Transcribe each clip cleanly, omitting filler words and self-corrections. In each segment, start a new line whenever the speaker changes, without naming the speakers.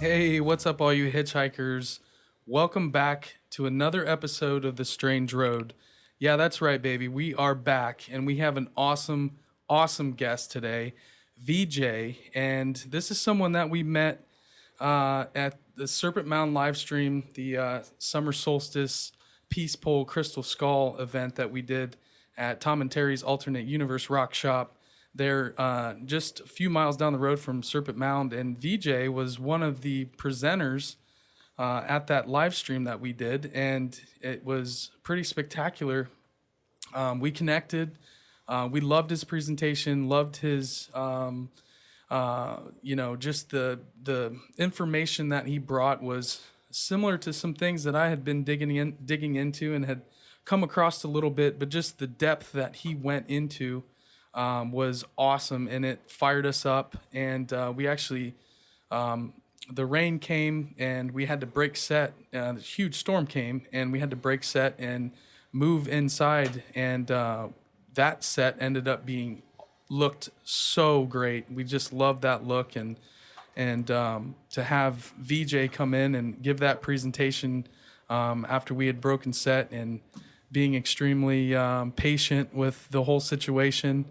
Hey, what's up, all you hitchhikers? Welcome back to another episode of The Strange Road. Yeah, that's right, baby. We are back, and we have an awesome guest today, Vijay. And this is someone that we met at the Serpent Mound live stream, the summer solstice Peace Pole Crystal Skull event that we did at Tom and Terry's Alternate Universe Rock Shop. They're just a few miles down the road from Serpent Mound, and Vijay was one of the presenters at that live stream that we did, and it was pretty spectacular. We connected. We loved his presentation, loved his, just the information that he brought was similar to some things that I had been digging into and had come across a little bit, but just the depth that he went into was awesome, and it fired us up. And we actually, the rain came, and we had to break set. This huge storm came, and we had to break set and move inside. And that set ended up looked so great. We just loved that look, and to have Vijay come in and give that presentation after we had broken set and being extremely patient with the whole situation.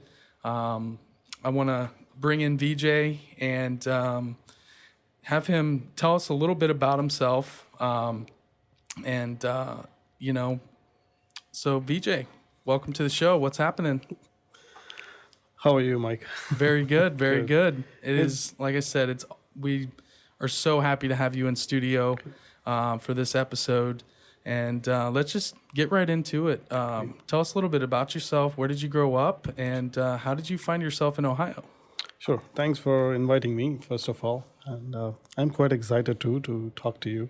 I want to bring in Vijay and have him tell us a little bit about himself. So Vijay, welcome to the show. What's happening?
How are you, Mike?
Very good, very good. It is, like I said, we are so happy to have you in studio for this episode. And let's just get right into it. Tell us a little bit about yourself. Where did you grow up, and how did you find yourself in Ohio?
Sure. Thanks for inviting me, first of all. And I'm quite excited, too, to talk to you.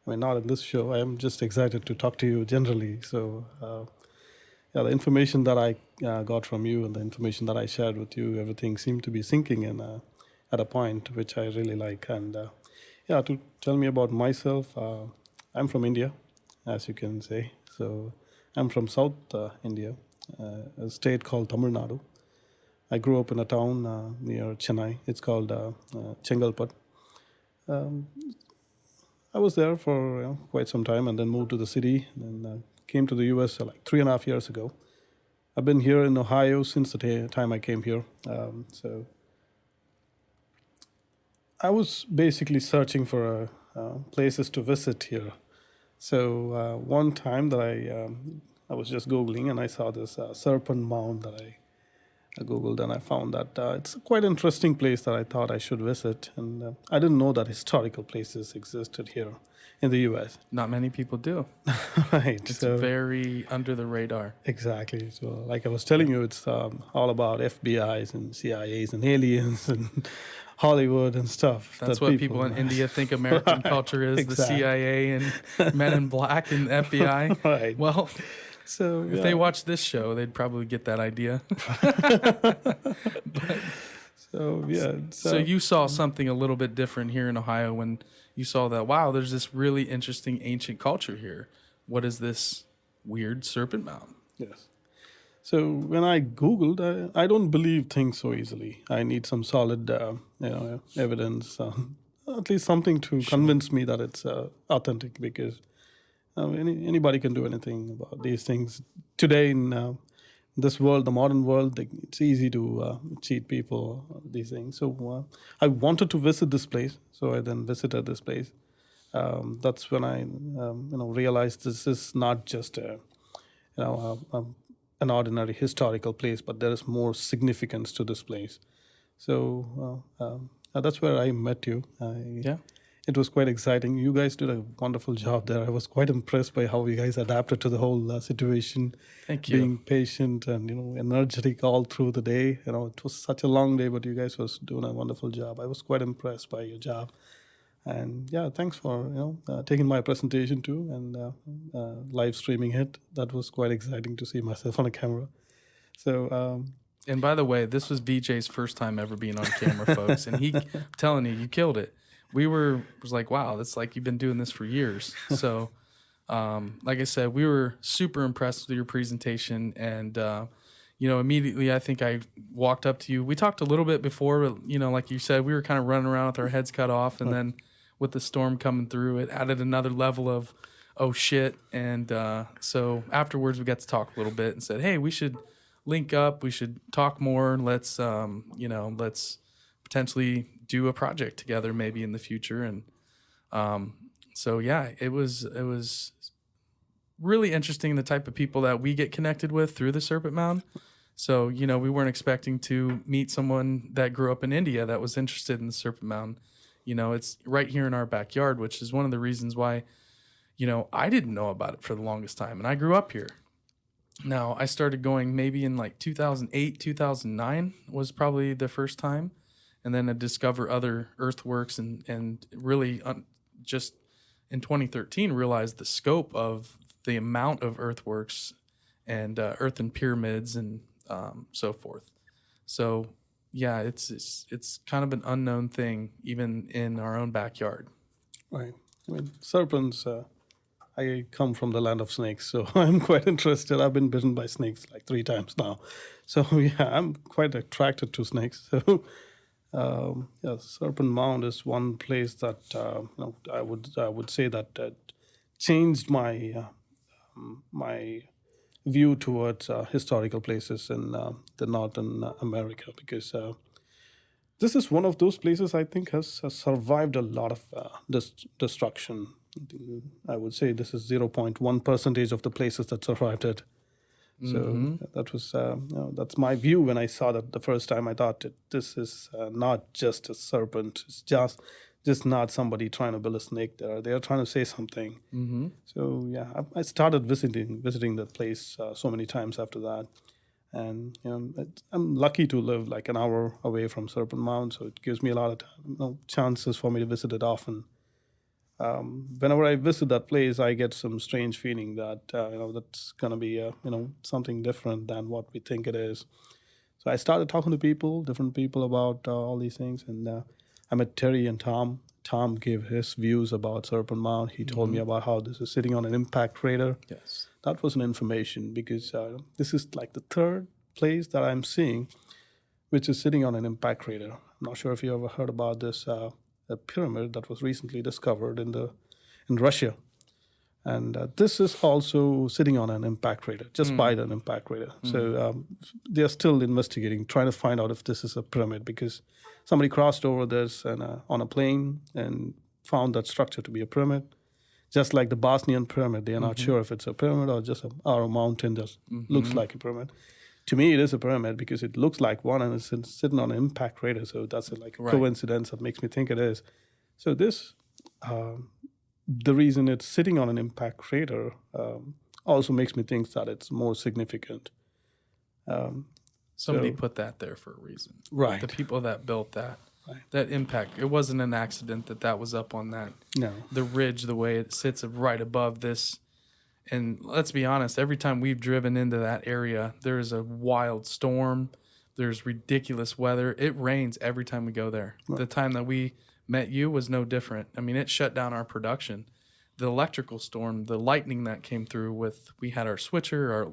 I mean, not in this show. I'm just excited to talk to you generally. So, the information that I got from you and the information that I shared with you, everything seemed to be sinking in at a point, which I really like. And, to tell me about myself, I'm from India, as you can say. So I'm from South India, a state called Tamil Nadu. I grew up in a town near Chennai. It's called Chengalpet. I was there for quite some time and then moved to the city and came to the U.S. Like 3.5 years ago. I've been here in Ohio since the time I came here. So I was basically searching for places to visit here. So one time that I was just Googling and I saw this Serpent Mound that I Googled, and I found that it's a quite interesting place that I thought I should visit. And I didn't know that historical places existed here in the U.S.
Not many people do.
Right.
It's very under the radar.
Exactly. So like I was telling you, it's all about FBIs and CIAs and aliens and Hollywood and stuff.
That's what people in India think American culture is, exactly. The CIA and Men in Black and FBI.
Right.
Well, so if they watch this show, they'd probably get that idea. So you saw something a little bit different here in Ohio when you saw that, wow, there's this really interesting ancient culture here. What is this weird Serpent Mound?
Yes. So when I Googled, I don't believe things so easily. I need some solid evidence, at least something to convince me that it's authentic, because anybody can do anything about these things. Today in this world, the modern world, it's easy to cheat people, these things. So I wanted to visit this place, so I then visited this place. That's when I realized this is not just an ordinary historical place, but there is more significance to this place. So that's where I met you. It was quite exciting. You guys did a wonderful job there. I was quite impressed by how you guys adapted to the whole situation.
Thank you.
Being patient and energetic all through the day. It was such a long day, but you guys was doing a wonderful job. I was quite impressed by your job. And thanks for taking my presentation too and live streaming it. That was quite exciting to see myself on a camera. So.
And by the way, this was Vijay's first time ever being on camera, folks. And I'm telling you killed it. Was like, wow, that's like you've been doing this for years. So, like I said, we were super impressed with your presentation. And, immediately I think I walked up to you. We talked a little bit before, but, like you said, we were kind of running around with our heads cut off. And then with the storm coming through, it added another level of, oh shit. And so afterwards we got to talk a little bit and said, hey, we should link up. We should talk more. Let's, let's potentially do a project together maybe in the future. And so, yeah, it was really interesting, the type of people that we get connected with through the Serpent Mound. So, we weren't expecting to meet someone that grew up in India that was interested in the Serpent Mound. It's right here in our backyard, which is one of the reasons why, I didn't know about it for the longest time. And I grew up here. Now, I started going maybe in like 2008, 2009 was probably the first time. And then I discovered other earthworks and really just in 2013 realized the scope of the amount of earthworks and earthen pyramids and so forth. So yeah, it's kind of an unknown thing even in our own backyard.
Right. I mean, serpents. I come from the land of snakes, so I'm quite interested. I've been bitten by snakes like 3 times now, so yeah, I'm quite attracted to snakes. So yeah, Serpent Mound is one place that I would say that changed my my view towards historical places in the Northern America, because this is one of those places I think has survived a lot of destruction. I would say this is 0.1% of the places that survived it. So that was that's my view when I saw that the first time. I thought this is not just a serpent. It's just not somebody trying to build a snake there. They are trying to say something. So yeah, I started visiting that place so many times after that, and I'm lucky to live like an hour away from Serpent Mound, so it gives me a lot of chances for me to visit it often. Whenever I visit that place, I get some strange feeling that that's gonna be something different than what we think it is. So I started talking to different people about all these things, and I met Terri and Tom. Tom gave his views about Serpent Mound. He told me about how this is sitting on an impact crater.
Yes,
that was an information, because this is like the third place that I'm seeing which is sitting on an impact crater. I'm not sure if you ever heard about this. A pyramid that was recently discovered in Russia, and this is also sitting on an impact crater, just by an impact crater. So they are still investigating, trying to find out if this is a pyramid, because somebody crossed over this and on a plane and found that structure to be a pyramid. Just like the Bosnian pyramid, they are not sure if it's a pyramid or just a mountain that looks like a pyramid. To me, it is a pyramid because it looks like one and it's sitting on an impact crater. So that's a coincidence that makes me think it is. So this, the reason it's sitting on an impact crater also makes me think that it's more significant.
Somebody put that there for a reason.
Right.
The people that built that. That impact, it wasn't an accident that was up on that.
No.
The ridge, the way it sits right above this. And let's be honest, every time we've driven into that area, there's a wild storm. There's ridiculous weather. It rains every time we go there. Right. The time that we met you was no different. I mean, it shut down our production. The electrical storm, the lightning that came through we had our switcher,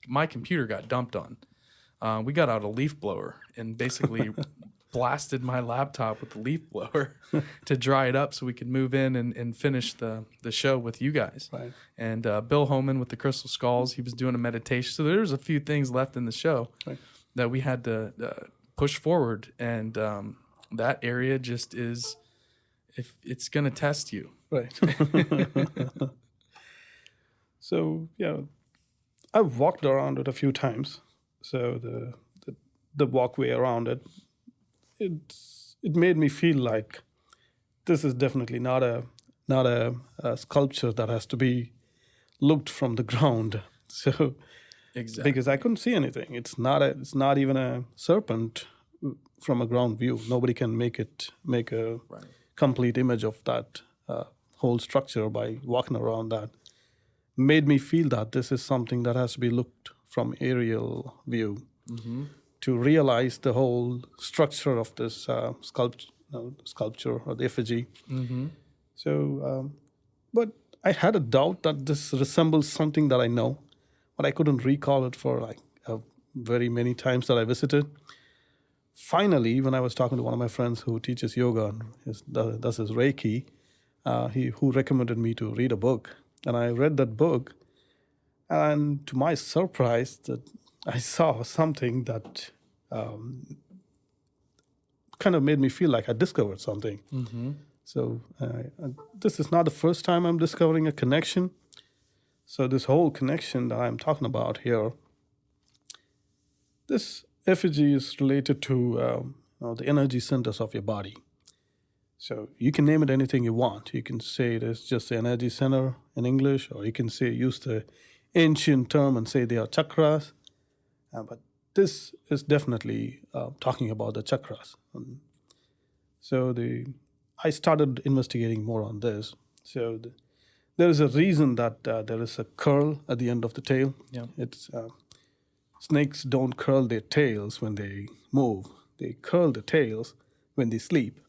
my computer got dumped on. We got out a leaf blower and basically blasted my laptop with the leaf blower to dry it up so we could move in and finish the show with you guys. Right. And Bill Homan with the Crystal Skulls, he was doing a meditation. So there was a few things left in the show that we had to push forward. And that area just is, if it's going to test you.
Right. So, yeah, I've walked around it a few times. So the walkway around it, it made me feel like this is definitely not a sculpture that has to be looked from the ground. So exactly, because I couldn't see anything. It's not even a serpent from a ground view. Nobody can make a complete image of that whole structure by walking around that. Made me feel that this is something that has to be looked from aerial view. To realize the whole structure of this sculpture or the effigy. So, but I had a doubt that this resembles something that I know, but I couldn't recall it for very many times that I visited. finally, when I was talking to one of my friends who teaches yoga and does his Reiki, who recommended me to read a book. And I read that book, and to my surprise, that I saw something that kind of made me feel like I discovered something. So this is not the first time I'm discovering a connection. So this whole connection that I'm talking about here, this effigy is related to the energy centers of your body. So you can name it anything you want. You can say it is just the energy center in English, or you can use the ancient term and say they are chakras. But this is definitely talking about the chakras. So I started investigating more on this. So there is a reason that there is a curl at the end of the tail.
Yeah.
It's snakes don't curl their tails when they move. They curl the tails when they sleep.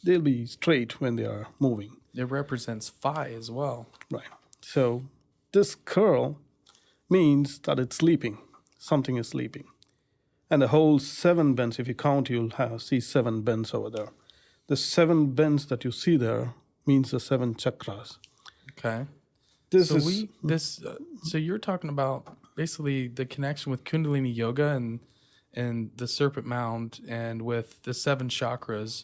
They'll be straight when they are moving.
It represents phi as well.
Right. So this curl means that it's sleeping. Something is sleeping. And the whole 7 bends, if you count, you'll see 7 bends over there. The 7 bends that you see there means the 7 chakras.
Okay.
This
So you're talking about basically the connection with Kundalini yoga and the Serpent Mound and with the 7 chakras.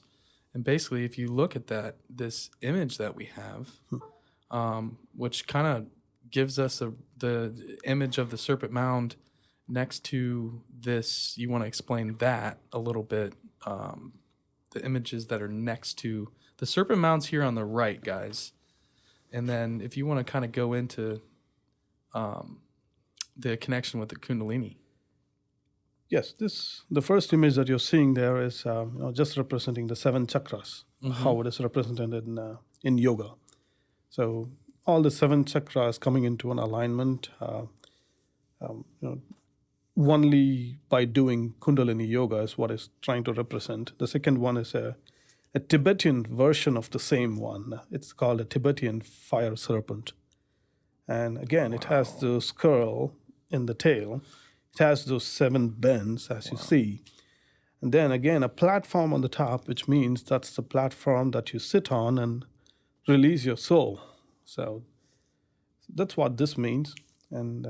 And basically, if you look at this image that we have, which kind of gives us the image of the Serpent Mound next to this, you want to explain that a little bit, the images that are next to the Serpent Mound's here on the right, guys. And then if you want to kind of go into the connection with the Kundalini.
Yes, the first image that you're seeing there is just representing the 7 chakras, how it is represented in yoga. So all the 7 chakras coming into an alignment, only by doing Kundalini yoga is what it's trying to represent. The second one is a Tibetan version of the same one. It's called a Tibetan fire serpent. And again, it has this curl in the tail. It has those 7 bends, as you see. And then again, a platform on the top, which means that's the platform that you sit on and release your soul. So that's what this means. And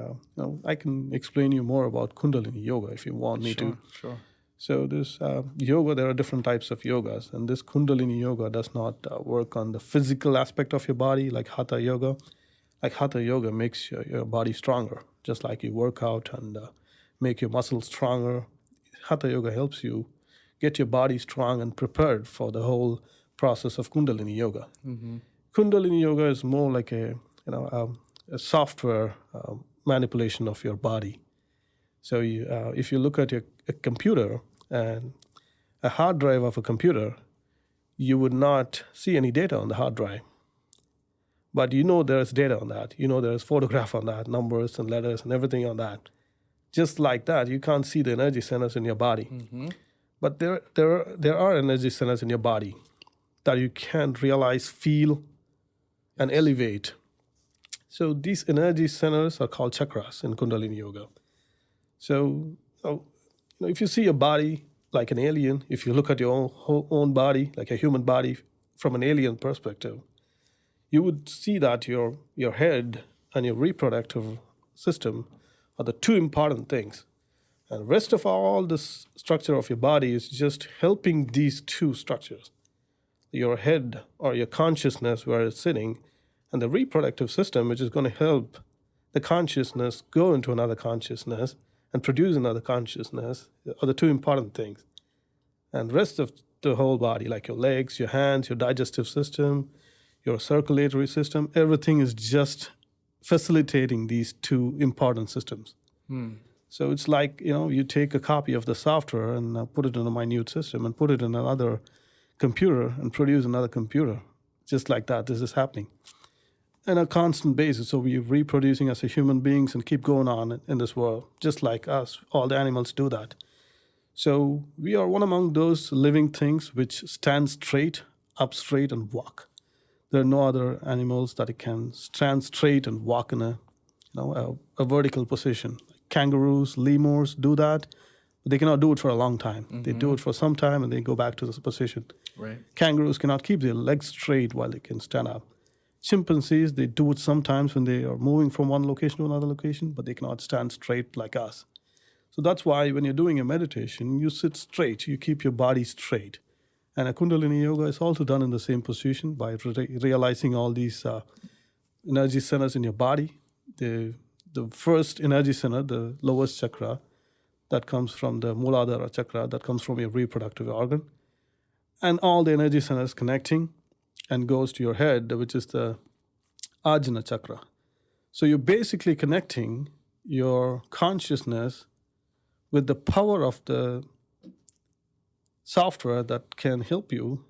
I can explain you more about Kundalini yoga if you want me to.
Sure.
So this yoga, there are different types of yogas. And this Kundalini yoga does not work on the physical aspect of your body like Hatha yoga. Like Hatha yoga makes your body stronger, just like you work out and make your muscles stronger. Hatha yoga helps you get your body strong and prepared for the whole process of Kundalini yoga. Kundalini yoga is more like a software manipulation of your body. So if you look at a computer and a hard drive of a computer, you would not see any data on the hard drive. But there is data on that. There is photograph on that, numbers and letters and everything on that. Just like that, you can't see the energy centers in your body. But there are energy centers in your body that you can realize, feel, and elevate. So these energy centers are called chakras in Kundalini yoga. So if you see your body like an alien, if you look at your own body like a human body from an alien perspective, you would see that your head and your reproductive system are the 2 important things. And the rest of all this structure of your body is just helping these 2 structures. Your head or your consciousness where it's sitting, and the reproductive system, which is going to help the consciousness go into another consciousness and produce another consciousness, are the 2 important things. And the rest of the whole body, like your legs, your hands, your digestive system, your circulatory system, everything is just facilitating these 2 important systems. So it's like, you take a copy of the software and put it in a minute system and put it in another computer and produce another computer. Just like that, this is happening on a constant basis. So we're reproducing as a human beings and keep going on in this world, just like us. All the animals do that. So we are one among those living things which stand straight, up straight, and walk. There are no other animals that can stand straight and walk in a vertical position. Kangaroos, lemurs do that, But they cannot do it for a long time. They do it for some time and they go back to this position.
Right.
Kangaroos cannot keep their legs straight while they can stand up. Chimpanzees, they do it sometimes when they are moving from one location to another location, but they cannot stand straight like us. So that's why when you're doing a meditation, you sit straight, you keep your body straight. And a Kundalini yoga is also done in the same position by realizing all these energy centers in your body. The first energy center, the lowest chakra, that comes from the Muladhara chakra, that comes from your reproductive organ. And all the energy centers connecting and goes to your head, which is the Ajna chakra. So you're basically connecting your consciousness with the power of the software that can help you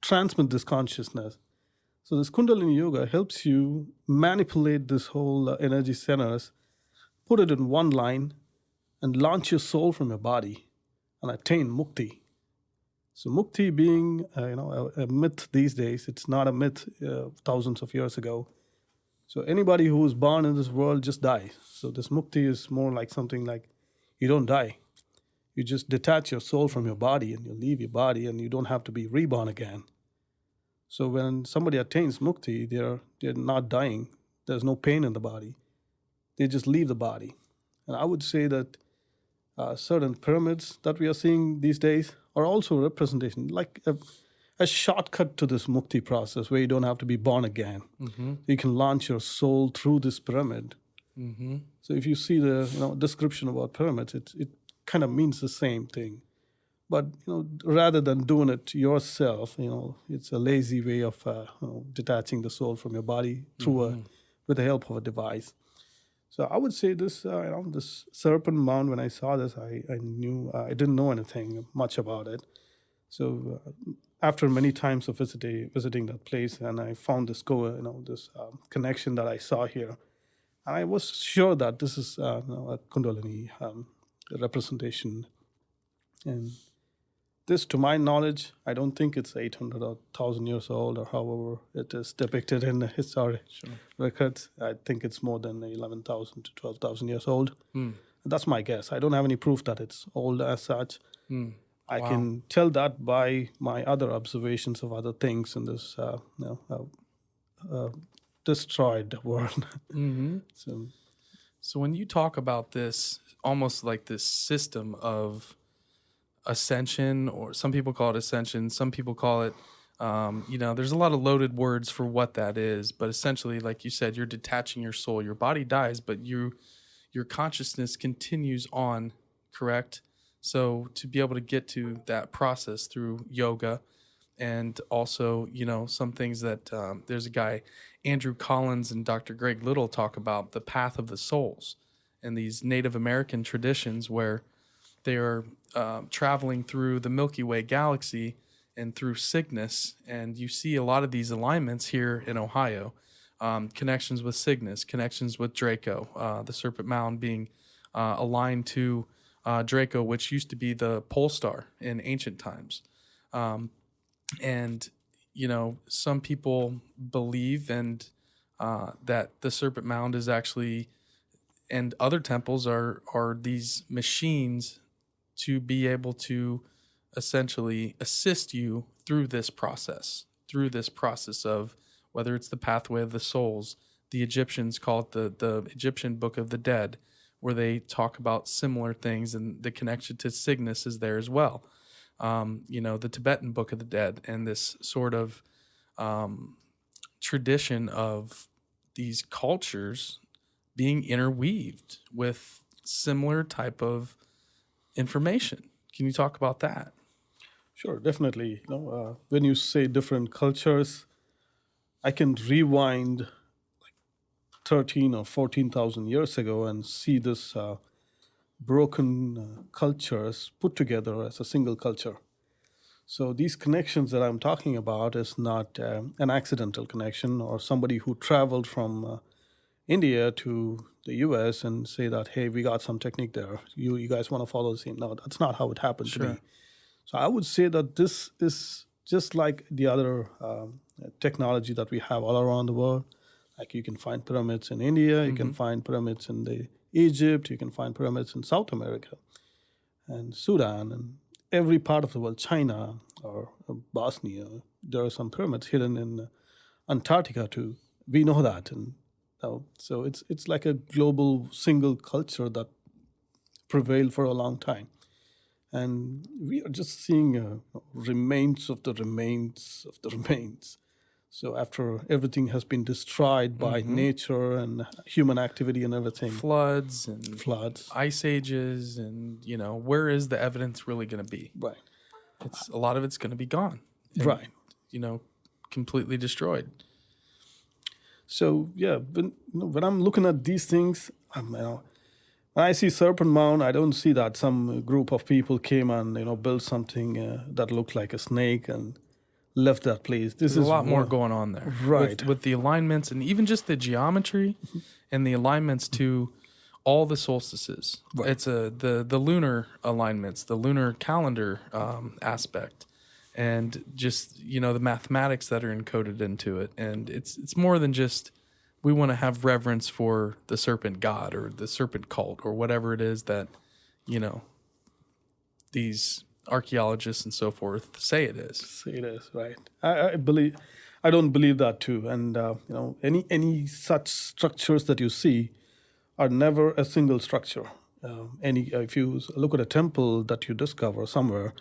transmit this consciousness. So this Kundalini yoga helps you manipulate this whole energy centers, put it in one line, and launch your soul from your body and attain mukti. So mukti being a myth these days, it's not a myth thousands of years ago. So anybody who is born in this world just dies. So this mukti is more like something like you don't die. You just detach your soul from your body and you leave your body and you don't have to be reborn again. So when somebody attains mukti, they're not dying. There's no pain in the body. They just leave the body. And I would say that certain pyramids that we are seeing these days are also a representation, like a shortcut to this mukti process where you don't have to be born again. You can launch your soul through this pyramid. So if you see the description about pyramids, it kind of means the same thing. But rather than doing it yourself, it's a lazy way of detaching the soul from your body through with the help of a device. So I would say this, this Serpent Mound. When I saw this, I knew I didn't know anything much about it. So after many times of visiting that place, and I found this connection that I saw here, I was sure that this is a Kundalini representation. And this, to my knowledge, I don't think it's 800 or 1,000 years old, or however it is depicted in the historic records. I think it's more than 11,000 to 12,000 years old. That's my guess. I don't have any proof that it's old as such. I can tell that by my other observations of other things in this destroyed world.
So when you talk about this, almost like this system of ascension, or some people call it ascension, some people call it, there's a lot of loaded words for what that is, but essentially, like you said, you're detaching your soul. Your body dies, but your consciousness continues on, correct? So to be able to get to that process through yoga, and also, some things that there's a guy, Andrew Collins and Dr. Greg Little, talk about the path of the souls and these Native American traditions where they are traveling through the Milky Way galaxy and through Cygnus. And you see a lot of these alignments here in Ohio, connections with Cygnus, connections with Draco, the Serpent Mound being aligned to Draco, which used to be the pole star in ancient times. And, some people believe that the Serpent Mound is actually, and other temples are these machines to be able to essentially assist you through this process of whether it's the pathway of the souls. The Egyptians call it the Egyptian Book of the Dead, where they talk about similar things, and the connection to Cygnus is there as well. The Tibetan Book of the Dead, and this sort of tradition of these cultures being interweaved with similar type of information. Can you talk about that?
Sure, definitely. When you say different cultures, I can rewind like 13 or 14,000 years ago and see this broken cultures put together as a single culture. So these connections that I'm talking about is not an accidental connection or somebody who traveled from India to the US and say that, hey, we got some technique there. You guys want to follow the same? No, that's not how it happened to me. So I would say that this is just like the other technology that we have all around the world. Like you can find pyramids in India, you can find pyramids in Egypt, you can find pyramids in South America. and Sudan and every part of the world, China or Bosnia. There are some pyramids hidden in Antarctica too. We know that, and so it's like a global single culture that prevailed for a long time, and we are just seeing remains of the remains of the remains. So after everything has been destroyed by nature and human activity and everything,
Floods and
floods,
ice ages, and where is the evidence really going to be?
right,
It's a lot of it's going to be gone, and,
right.
Completely destroyed.
So yeah, when I'm looking at these things, when I see Serpent Mound, I don't see that some group of people came and built something that looked like a snake and left that place. This
There's
is
a lot more
what-
going on there,
Right.
With the alignments and even just the geometry and the alignments to all the solstices.
Right.
It's the lunar alignments, the lunar calendar aspect, and just the mathematics that are encoded into it. And it's more than just we want to have reverence for the serpent god or the serpent cult or whatever it is that these archaeologists and so forth say it is.
It is right. I don't believe that too. And any such structures that you see are never a single structure. If you look at a temple that you discover somewhere,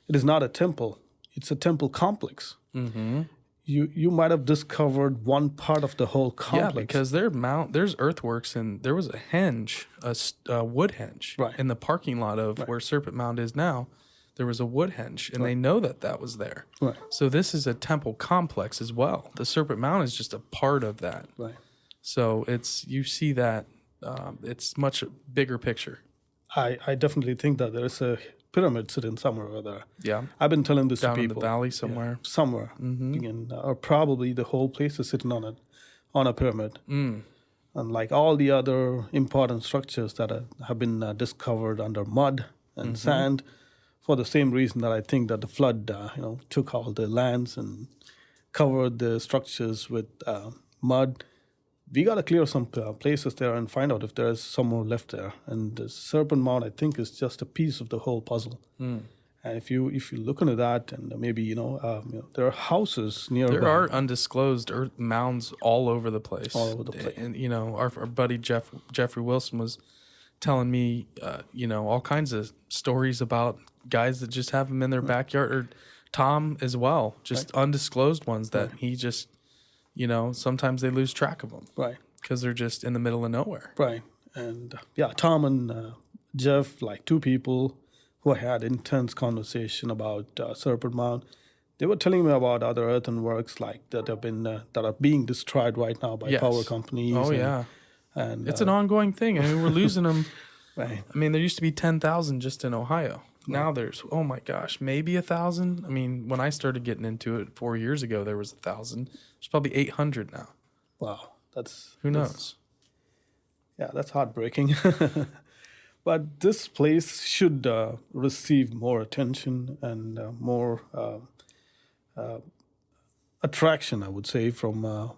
it is not a temple. It's a temple complex.
Mm-hmm.
You might have discovered one part of the whole complex.
Yeah, because there's earthworks, and there was a henge, a wood henge,
Right.
in the parking lot of where Serpent Mound is now. There was a wood henge, and they know that was there.
Right.
So this is a temple complex as well. The Serpent Mound is just a part of that.
Right.
So you see that it's much bigger picture.
I definitely think that there is a pyramid sitting somewhere over there.
Yeah,
I've been telling this
down
to
in
people.
the valley somewhere.
Somewhere. Or probably the whole place is sitting on a pyramid. And like all the other important structures that have been discovered under mud and sand, for the same reason that I think that the flood, took all the lands and covered the structures with mud. We got to clear some places there and find out if there is some more left there. And the Serpent Mound, I think, is just a piece of the whole puzzle. And if you look into that, and maybe there are houses nearby.
There are undisclosed earth mounds all over the place.
All over the place.
And our buddy Jeffrey Wilson was telling me, all kinds of stories about guys that just have them in their backyard, or Tom as well, just undisclosed ones that he just, sometimes they lose track of them.
Right.
Because they're just in the middle of nowhere.
Right. And Tom and Jeff, like two people who I had intense conversation about Serpent Mound, they were telling me about other earthworks like that are being destroyed right now by
Yes.
power companies.
Oh, yeah.
And
It's an ongoing thing. I mean, we're losing them.
right.
I mean, there used to be 10,000 just in Ohio. Now there's, oh my gosh, maybe 1,000. I mean, when I started getting into it 4 years ago, there was 1,000. There's probably 800 now.
Wow.
Who knows?
That's heartbreaking. But this place should receive more attention and more attraction, I would say, from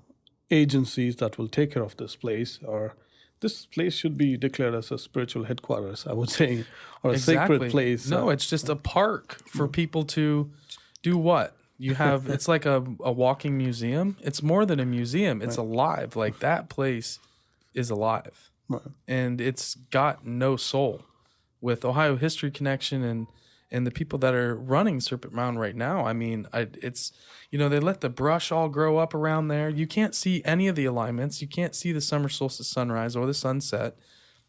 agencies that will take care of this place. Or this place should be declared as a spiritual headquarters, I would say, or a sacred place.
No, it's just a park for people to do what? You have, it's like a walking museum. It's more than a museum. It's alive. Like that place is alive.
Right.
And it's got no soul. With Ohio History Connection and the people that are running Serpent Mound right now, I mean, it's, they let the brush all grow up around there. You can't see any of the alignments. You can't see the summer solstice sunrise or the sunset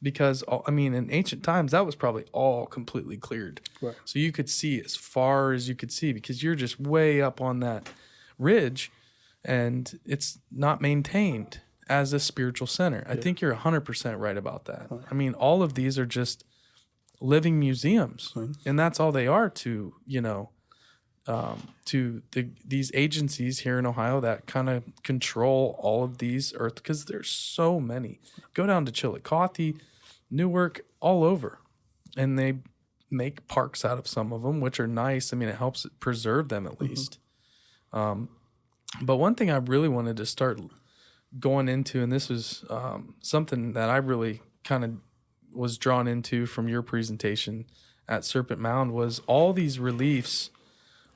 because, in ancient times, that was probably all completely cleared.
Right.
So you could see as far as you could see because you're just way up on that ridge and it's not maintained as a spiritual center. I think you're 100% right about that. Right. I mean, all of these are just living museums, and that's all they are to these agencies here in Ohio that kind of control all of these earth, because there's so many. Go down to Chillicothe, Newark, all over, and they make parks out of some of them, which are nice. I mean, it helps preserve them at least. But one thing I really wanted to start going into, and this was something that I really kind of was drawn into from your presentation at Serpent Mound was all these reliefs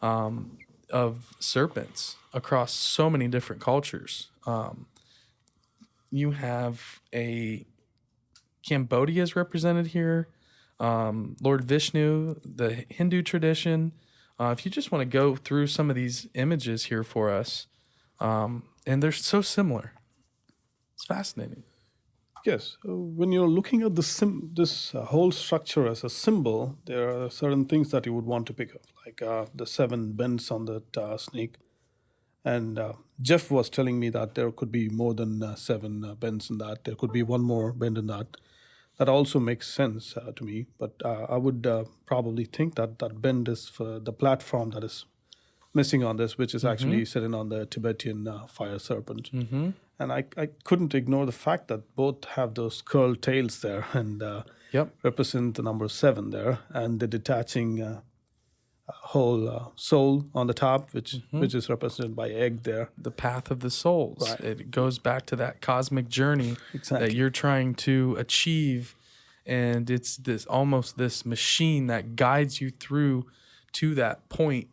of serpents across so many different cultures. You have Cambodia is represented here, Lord Vishnu, the Hindu tradition. If you just want to go through some of these images here for us, and they're so similar. It's fascinating.
Yes, when you're looking at this whole structure as a symbol, there are certain things that you would want to pick up, like the 7 bends on that snake. And Jeff was telling me that there could be more than 7 bends in that. There could be one more bend in that. That also makes sense to me. But I would probably think that that bend is for the platform that is missing on this, which is actually sitting on the Tibetan fire serpent. And I couldn't ignore the fact that both have those curled tails there and represent the number 7 there, and the detaching whole soul on the top, which is represented by egg there.
The path of the souls.
Right.
It goes back to that cosmic journey that you're trying to achieve, and it's almost this machine that guides you through to that point,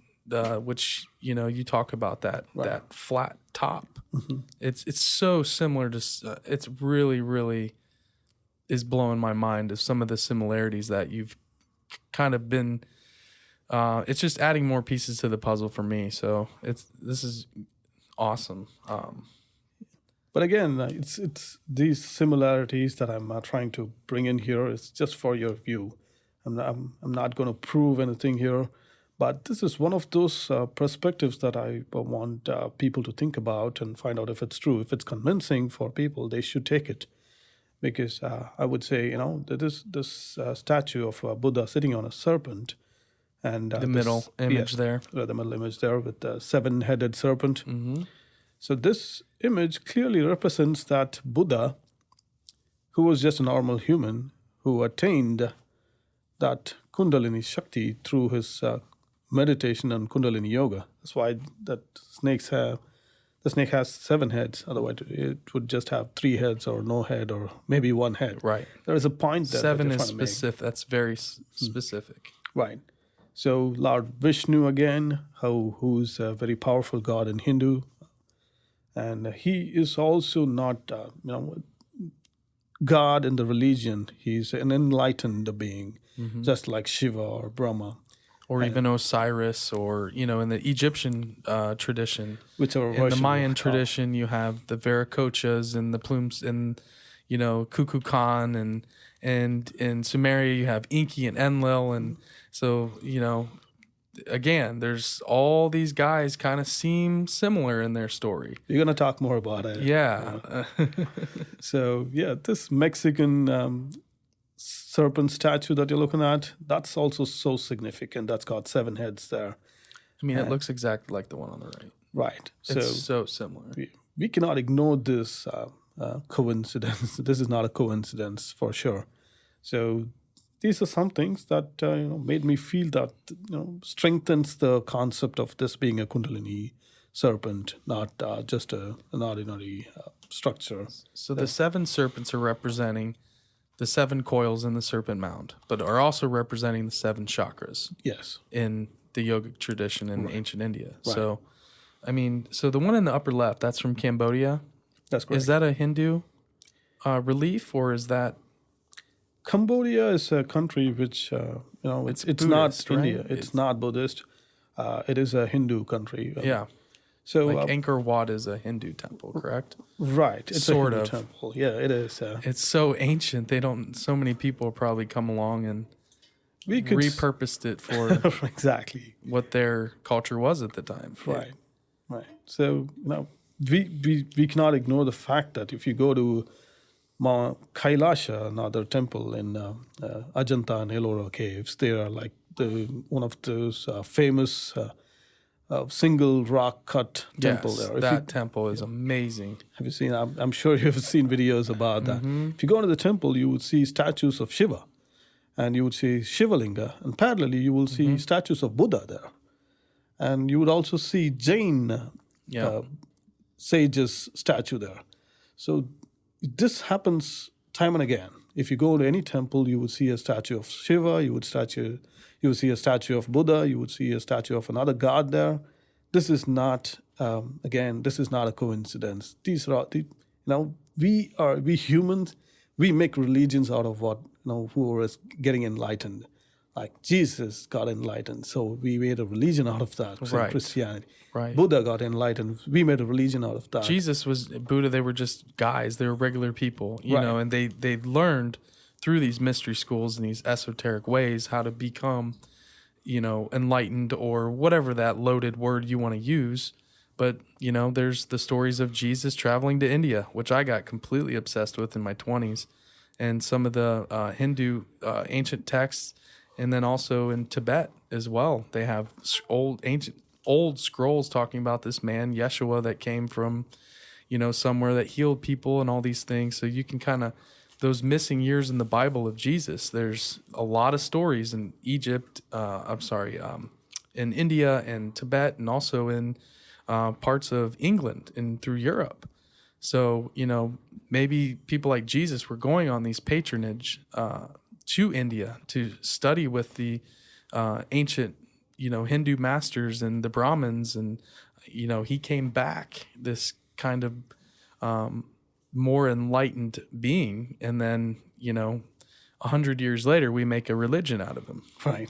which you talk about that flat top. It's so similar to. It's really is blowing my mind of some of the similarities that you've kind of been. It's just adding more pieces to the puzzle for me. So this is awesome.
But again, it's these similarities that I'm trying to bring in here. It's just for your view. I'm not going to prove anything here, but this is one of those perspectives that I want people to think about and find out if it's true. If it's convincing for people, they should take it. Because I would say, this statue of Buddha sitting on a serpent, and
the middle image there.
The middle image there with the 7-headed serpent. So this image clearly represents that Buddha, who was just a normal human, who attained that Kundalini Shakti through his meditation and Kundalini yoga. That's why the snake has 7 heads. Otherwise, it would just have 3 heads or no head or maybe 1 head.
Right.
There is a point there.
7 is specific. That's very specific.
Right. So Lord Vishnu again, who's a very powerful god in Hindu, and he is also not, God in the religion. He's an enlightened being, just like Shiva or Brahma.
Or even Osiris, or, in the Egyptian tradition.
Whichever
in the Mayan tradition, you have the Viracochas and the plumes, and, Kukulkan, and in Sumeria, you have Enki and Enlil. And so, again, there's all these guys kind of seem similar in their story.
You're going to talk more about it.
Yeah.
So, this Mexican serpent statue that you're looking at, that's also so significant. That's got 7 heads there.
I mean, it looks exactly like the one on the right.
Right.
It's so similar.
We cannot ignore this coincidence. This is not a coincidence for sure. So these are some things that made me feel that strengthens the concept of this being a Kundalini serpent, not just an ordinary structure.
So the 7 serpents are representing the 7 coils in the Serpent Mound, but are also representing the 7 chakras.
Yes.
In the yogic tradition in ancient India. Right. So, so the one in the upper left, that's from Cambodia.
That's correct.
Is that a Hindu relief, or is that?
Cambodia is a country which, it's Buddhist, not India. Right? It's not Buddhist. It is a Hindu country.
Yeah.
So
Angkor Wat is a Hindu temple, correct?
Right. It's
sort
a Hindu
of
temple. Yeah, it is.
It's so ancient. So many people probably come along and repurposed it for
exactly
what their culture was at the time.
Right. Right. So, we cannot ignore the fact that if you go to Mount Kailasha, another temple in Ajanta and Ellora caves, they are like one of those famous single rock cut temple there.
That temple is amazing.
Have you seen? I'm sure you've seen videos about that. If you go to the temple, you would see statues of Shiva, and you would see Shivalinga, and parallelly you will see statues of Buddha there, and you would also see Jain sage's statue there. So this happens time and again. if you go to any temple, you would see a statue of Shiva, you would see a statue of Buddha, you would see a statue of another god there. This is not, this is not a coincidence. These are, we humans, we make religions out of what, who is getting enlightened. Like Jesus got enlightened, so we made a religion out of that. So
Right.
Christianity.
Right.
Buddha got enlightened. We made a religion out of that.
Buddha, they were just guys. They were regular people, you
Right.
know, and they learned through these mystery schools and these esoteric ways how to become, enlightened, or whatever that loaded word you want to use. But, there's the stories of Jesus traveling to India, which I got completely obsessed with in my 20s, and some of the Hindu ancient texts. And then also in Tibet as well, they have old scrolls talking about this man, Yeshua, that came from, somewhere that healed people and all these things. So you can those missing years in the Bible of Jesus, there's a lot of stories in Egypt, in India and Tibet, and also in parts of England and through Europe. So, maybe people like Jesus were going on these patronage to India to study with the ancient, Hindu masters and the Brahmins. And, he came back this kind of more enlightened being. And then, 100 years later, we make a religion out of him.
Right.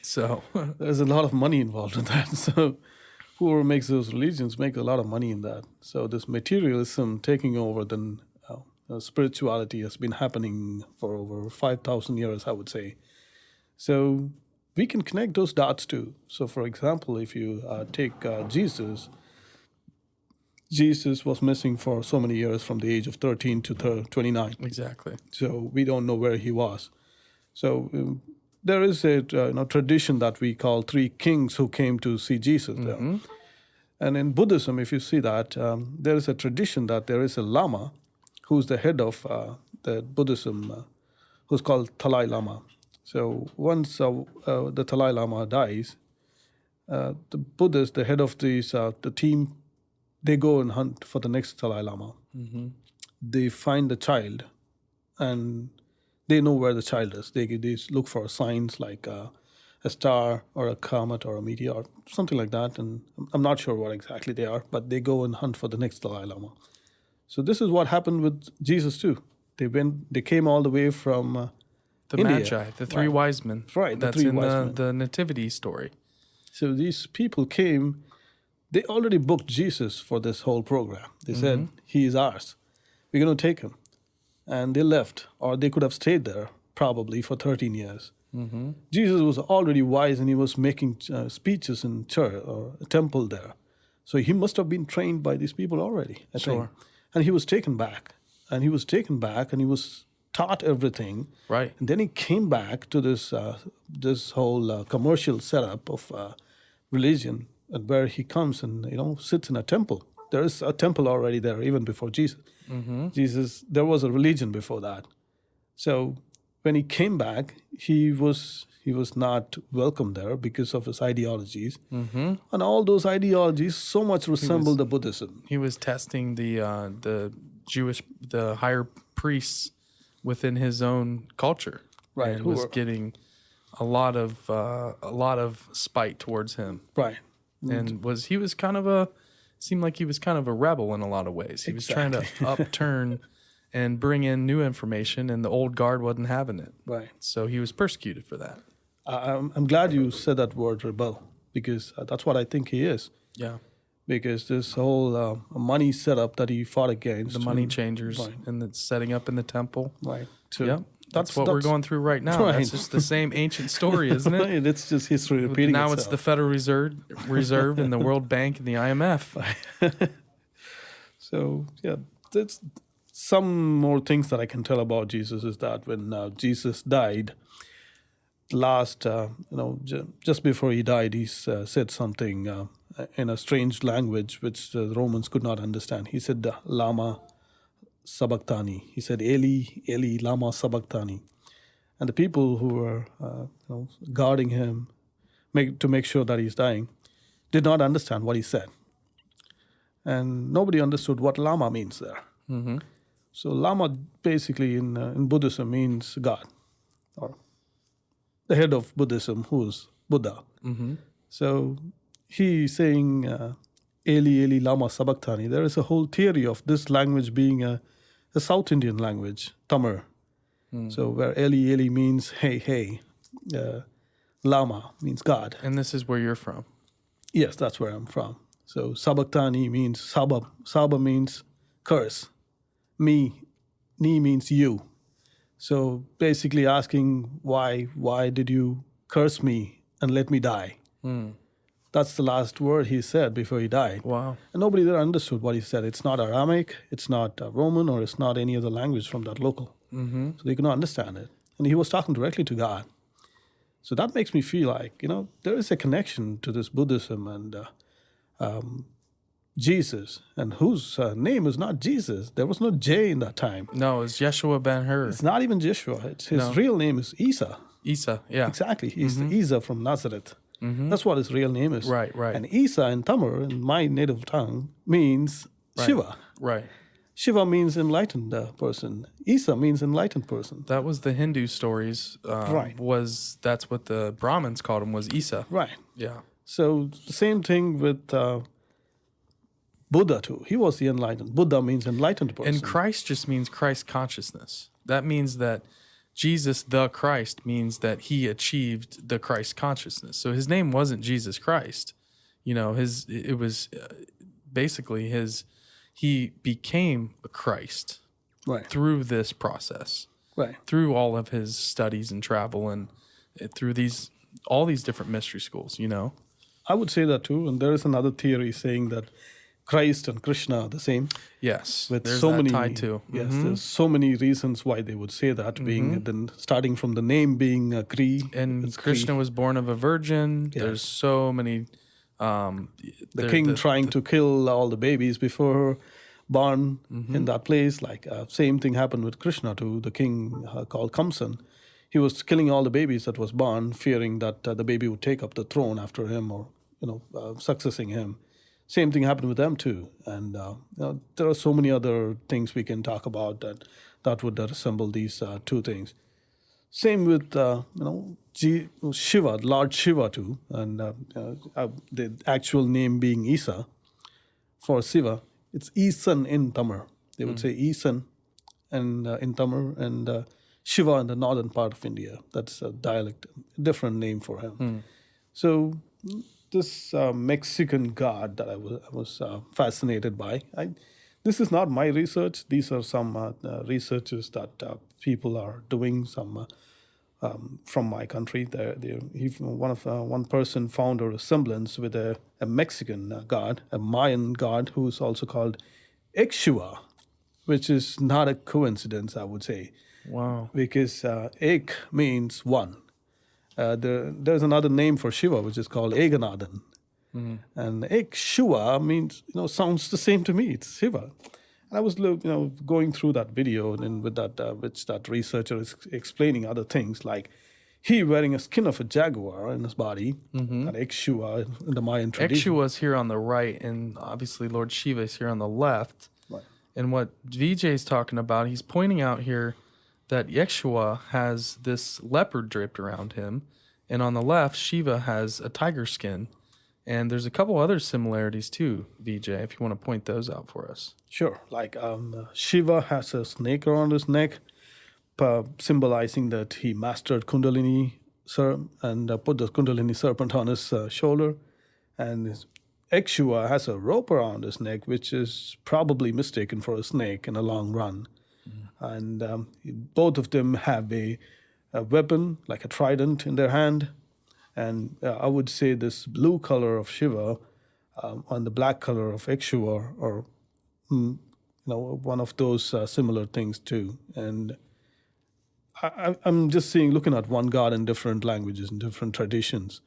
So
there's a lot of money involved in that. So whoever makes those religions make a lot of money in that. So this materialism taking over then spirituality has been happening for over 5,000 years, I would say. So we can connect those dots too. So for example, if you take Jesus was missing for so many years, from the age of 13 to 29.
exactly.
So we don't know where he was. So there is a tradition that we call three kings who came to see Jesus there. And in Buddhism, if you see that, there is a tradition that there is a Lama who's the head of the Buddhism, who's called Dalai Lama. So once the Dalai Lama dies, the Buddhists, the head of the team, they go and hunt for the next Dalai Lama. They find the child, and they know where the child is. They look for signs like a star or a comet or a meteor, something like that. And I'm not sure what exactly they are, but they go and hunt for the next Dalai Lama. So this is what happened with Jesus too. They came all the way from
The
India.
Magi, the three wise men.
Right, the
That's
three
in
wise men.
the nativity story.
So these people came, they already booked Jesus for this whole program. They said, he is ours. We're going to take him. And they left, or they could have stayed there probably for 13 years. Jesus was already wise, and he was making speeches in church or a temple there. So he must have been trained by these people already, I think. And he was taken back. And he was taught everything.
Right.
And then he came back to this whole commercial setup of religion, and where he comes and sits in a temple. There is a temple already there even before Jesus. There was a religion before that. So when he came back, he was not welcome there because of his ideologies, and all those ideologies so much resemble the Buddhism.
He was testing the higher priests within his own culture,
Right,
And
who
was
were-
getting a lot of spite towards him,
Right.
and seemed like he was kind of a rebel in a lot of ways. He was trying to upturn and bring in new information, and the old guard wasn't having it.
Right.
So he was persecuted for that.
I'm glad you said that word, rebel, because that's what I think he is.
Yeah.
Because this whole money setup that he fought against.
The money changers and the setting up in the temple.
Right. So
Yep. That's what we're going through right now.
Right.
That's just the same ancient story, isn't it?
Right. It's just history repeating
Now
itself.
it's the Federal Reserve and the World Bank and the IMF.
So, yeah, that's some more things that I can tell about Jesus is that when Jesus died, just before he died, he said something in a strange language which the Romans could not understand. He said, Lama Sabachthani. He said, Eli, Eli, Lama Sabachthani. And the people who were guarding him to make sure that he's dying did not understand what he said. And nobody understood what Lama means there. So Lama basically in Buddhism means God, or the head of Buddhism, who's Buddha. So he's saying, Eli Eli Lama Sabachthani. There is a whole theory of this language being a South Indian language, Tamil. So where Eli Eli means hey, hey. Lama means God.
And this is where you're from.
Yes, that's where I'm from. So Sabachthani means Saba. Saba means curse. Me, Ni means you. So basically asking why did you curse me and let me die? That's the last word he said before he died.
Wow.
And nobody there understood what he said. It's not Aramaic, it's not Roman, or it's not any other language from that local. So they could not understand it. And he was talking directly to God. So that makes me feel like, there is a connection to this Buddhism and Jesus, and whose name is not Jesus. There was no J in that time.
No, it's Yeshua ben Hur.
It's not even Joshua. His real name is Isa.
Isa, yeah.
Exactly. He's Isa from Nazareth. That's what his real name is.
Right, right.
And Isa in Tamil, in my native tongue, means Shiva.
Right.
Shiva means enlightened person. Isa means enlightened person.
That was the Hindu stories.
Right.
That's what the Brahmins called him, was Isa.
Right.
Yeah.
So the same thing with Buddha too. He was the enlightened. Buddha means enlightened person.
And Christ just means Christ consciousness. That means that Jesus the Christ means that he achieved the Christ consciousness. So his name wasn't Jesus Christ. It was basically he became a Christ through this process.
Right.
Through all of his studies and travel and through all these different mystery schools,
I would say that too. And there is another theory saying that Christ and Krishna are the same.
Yes,
with
there's
so
that
many
tied too.
Yes, there's so many reasons why they would say that. Being then starting from the name being Kri,
and Krishna was born of a virgin.
Yeah.
There's so many.
The king trying to kill all the babies before born in that place. Like same thing happened with Krishna to the king called Kamsan. He was killing all the babies that was born, fearing that the baby would take up the throne after him, or successing him. Same thing happened with them too, and there are so many other things we can talk about that would resemble these two things. Same with Shiva, Lord Shiva too, and the actual name being Isa for Shiva. It's Isan in Tamil. They would say Isan, and in Tamil, and Shiva in the northern part of India. That's a dialect, different name for him. So this Mexican god that I was fascinated by. This is not my research. These are some researches that people are doing. Some from my country. One person found a resemblance with a Mexican god, a Mayan god, who is also called Ixchua, which is not a coincidence, I would say.
Wow.
Because Ek means one. There's another name for Shiva, which is called Eganathan. And Ixchua means, sounds the same to me. It's Shiva. And I was, going through that video, and with which that researcher is explaining other things, like he wearing a skin of a jaguar in his body, and Ixchua in the Mayan tradition.
Ixchua's here on the right, and obviously Lord Shiva is here on the left.
Right.
And what Vijay's talking about, he's pointing out here that Ixchua has this leopard draped around him, and on the left, Shiva has a tiger skin. And there's a couple other similarities too, Vijay, if you want to point those out for us.
Sure. Like Shiva has a snake around his neck, symbolizing that he mastered Kundalini and put the Kundalini serpent on his shoulder. And Ixchua has a rope around his neck, which is probably mistaken for a snake in a long run. And both of them have a weapon, like a trident, in their hand. And I would say this blue color of Shiva and the black color of Ixchua are, one of those similar things too. And I'm just looking at one god in different languages and different traditions.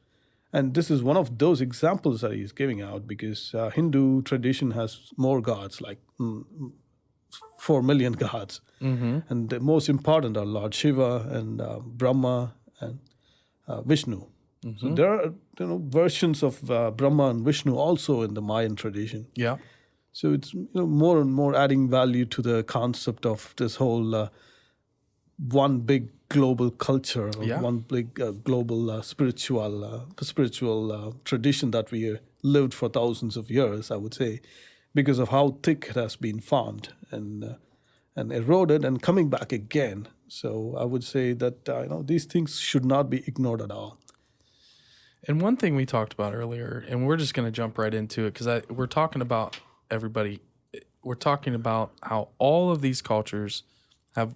And this is one of those examples that he's giving out, because Hindu tradition has more gods, like 4 million gods. And the most important are Lord Shiva and Brahma and Vishnu. So there are versions of Brahma and Vishnu also in the Mayan tradition.
Yeah.
So it's more and more adding value to the concept of this whole one big global culture, or
Yeah.
one big global spiritual tradition that we lived for thousands of years, I would say, because of how thick it has been formed and eroded and coming back again. So I would say that these things should not be ignored at all.
And one thing we talked about earlier, and we're just going to jump right into it because we're talking about everybody. We're talking about how all of these cultures have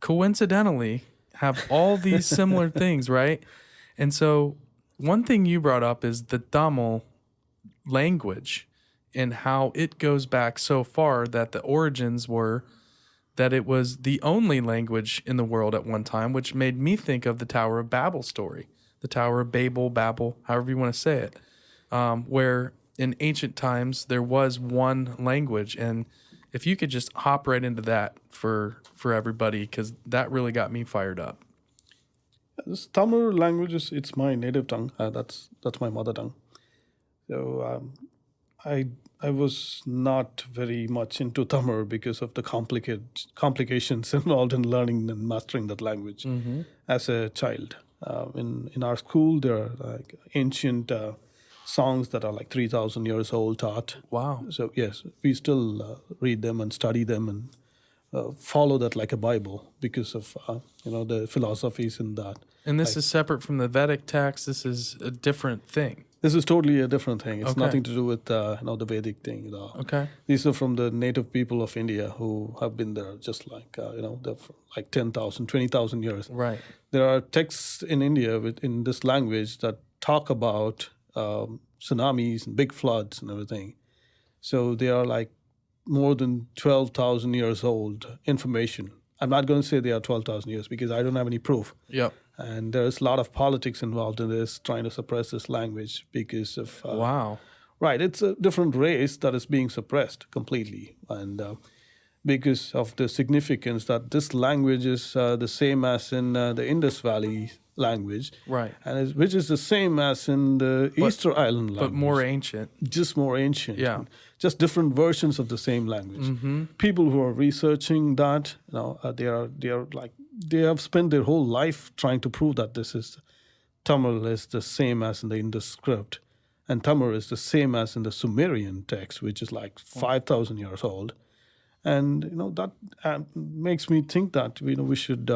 coincidentally have all these similar things, right? And so one thing you brought up is the Tamil language and how it goes back so far that the origins were that it was the only language in the world at one time, which made me think of the Tower of Babel story, the Tower of Babel, however you want to say it, where in ancient times there was one language. And if you could just hop right into that for everybody, because that really got me fired up.
This Tamil language it's my native tongue. That's my mother tongue. So I was not very much into Tamil because of the complications involved in learning and mastering that language as a child. In our school, there are like ancient songs that are like 3,000 years old taught.
Wow.
So yes, we still read them and study them and follow that like a Bible because of the philosophies in that.
And this is separate from the Vedic text. This is a different thing.
This is totally a different thing. It's
Okay.
nothing to do with the Vedic thing at all.
Okay.
These are from the native people of India who have been there just like they're like 10,000, 20,000 years.
Right.
There are texts in India in this language that talk about tsunamis and big floods and everything. So they are like more than 12,000 years old information. I'm not going to say they are 12,000 years because I don't have any proof.
Yep.
And there's a lot of politics involved in this, trying to suppress this language because of...
Wow.
Right, it's a different race that is being suppressed completely. And because of the significance that this language is the same as in the Indus Valley language.
Right.
And which is the same as in the Easter Island language.
But more ancient.
Just more ancient.
Yeah.
Just different versions of the same language. People who are researching that, they have spent their whole life trying to prove that Tamil is the same as in the Indus script, and Tamil is the same as in the Sumerian text, which is like 5,000 years old. And that makes me think that we should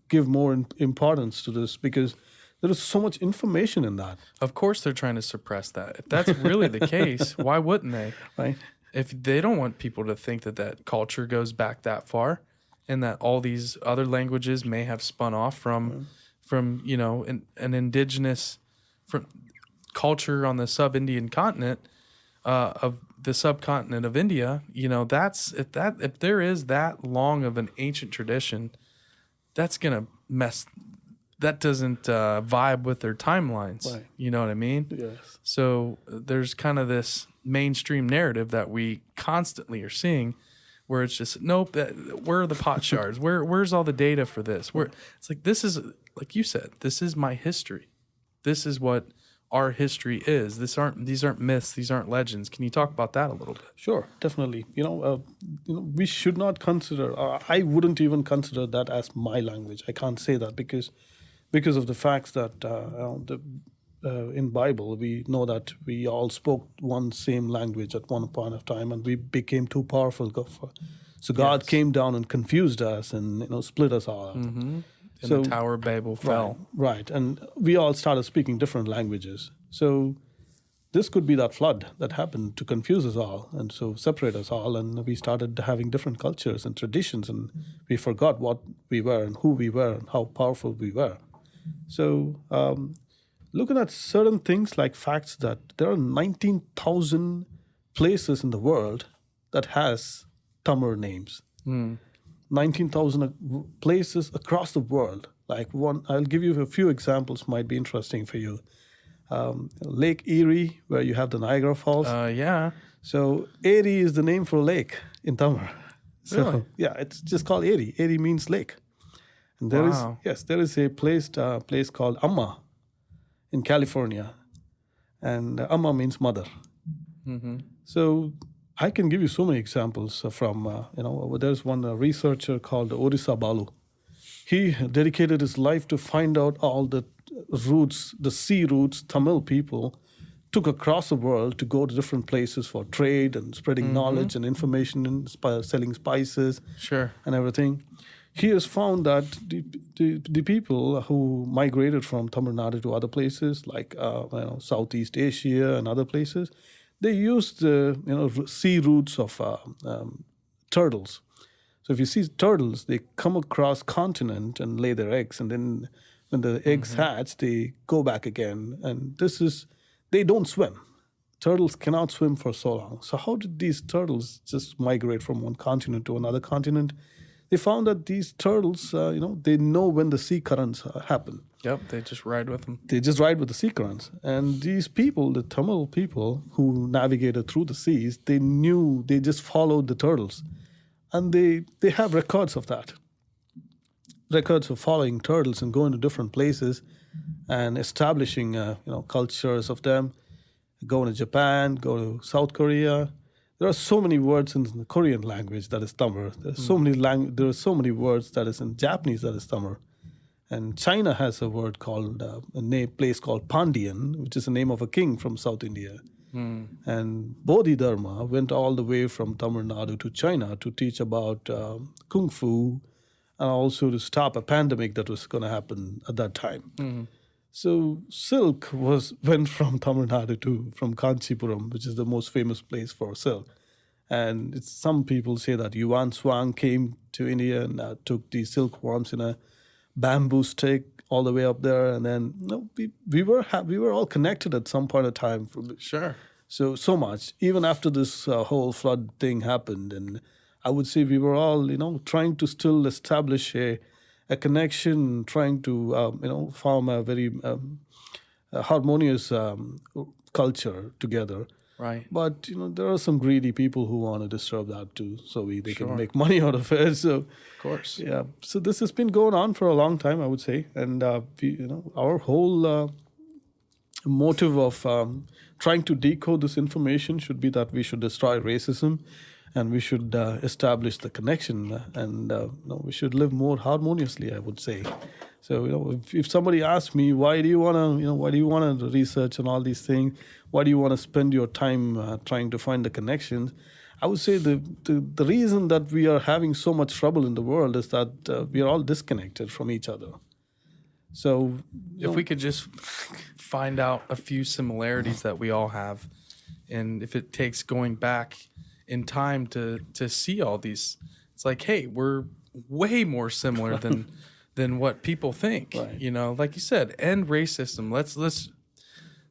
give more importance to this because there is so much information in that.
Of course they're trying to suppress that. If that's really the case, why wouldn't they?
Right.
If they don't want people to think that culture goes back that far and that all these other languages may have spun off from an indigenous culture on the sub-Indian continent of the subcontinent of India, if there is that long of an ancient tradition, that's gonna mess. That doesn't vibe with their timelines.
Right.
You know what I mean?
Yes.
So there's kind of this mainstream narrative that we constantly are seeing, where it's just nope. Where are the pot shards? Where's all the data for this? It's like this is like you said. This is my history. This is what our history is. These aren't myths. These aren't legends. Can you talk about that a little bit?
Sure, definitely. We should not consider. I wouldn't even consider that as my language. I can't say that because of the facts that in Bible we know that we all spoke one same language at one point of time, and we became too powerful. So God came down and confused us and split us all up.
And the Tower of Babel fell.
Right, and we all started speaking different languages. So this could be that flood that happened to confuse us all and so separate us all, and we started having different cultures and traditions, and we forgot what we were and who we were and how powerful we were. So looking at certain things like facts that there are 19,000 places in the world that has Tamil names. 19,000 places across the world. I'll give you a few examples, might be interesting for you. Lake Erie, where you have the Niagara Falls.
Yeah.
So Erie is the name for lake in Tamil. So,
Really?
Yeah, it's just called Erie. Erie means lake. And there is a place called Amma in California. And Amma means mother. So I can give you so many examples from, there's one researcher called Orissa Balu. He dedicated his life to find out all the routes, the sea routes Tamil people took across the world to go to different places for trade and spreading knowledge and information and selling spices
Sure.
and everything. He has found that the people who migrated from Tamil Nadu to other places like Southeast Asia and other places, they used sea routes of turtles. So if you see turtles, they come across continent and lay their eggs, and then when the eggs hatch, they go back again. And they don't swim. Turtles cannot swim for so long. So how did these turtles just migrate from one continent to another continent? They found that these turtles, they know when the sea currents happen.
Yep, they just ride with them.
They just ride with the sea currents. And these people, the Tamil people who navigated through the seas, they just followed the turtles. And they have records of that. Records of following turtles and going to different places and establishing, cultures of them. Go to Japan, go to South Korea. There are so many words in the Korean language that is Tamil. There are so many words that is in Japanese that is Tamil. And China has a word called, place called Pandian, which is the name of a king from South India. And Bodhidharma went all the way from Tamil Nadu to China to teach about Kung Fu and also to stop a pandemic that was going to happen at that time. So silk went from Tamil Nadu from Kanchipuram, which is the most famous place for silk. And some people say that Yuan Swang came to India and took the silkworms in a bamboo stick all the way up there. And then we were all connected at some point of time.
Sure.
So much. Even after this whole flood thing happened, and I would say we were all, trying to still establish a connection, trying to, form a very harmonious culture together.
Right.
But, there are some greedy people who want to disturb that too, so they can make money out of it. So,
of course.
Yeah. So this has been going on for a long time, I would say. And, our whole motive of trying to decode this information should be that we should destroy racism and we should establish the connection and we should live more harmoniously, I would say. So, if somebody asks me, why do you want to research and all these things? Why do you want to spend your time trying to find the connections? I would say the reason that we are having so much trouble in the world is that we are all disconnected from each other. So
if we could just find out a few similarities that we all have, and if it takes going back in time to see all these, it's like, hey, we're way more similar than what people think.
Right.
Like you said, end racism. Let's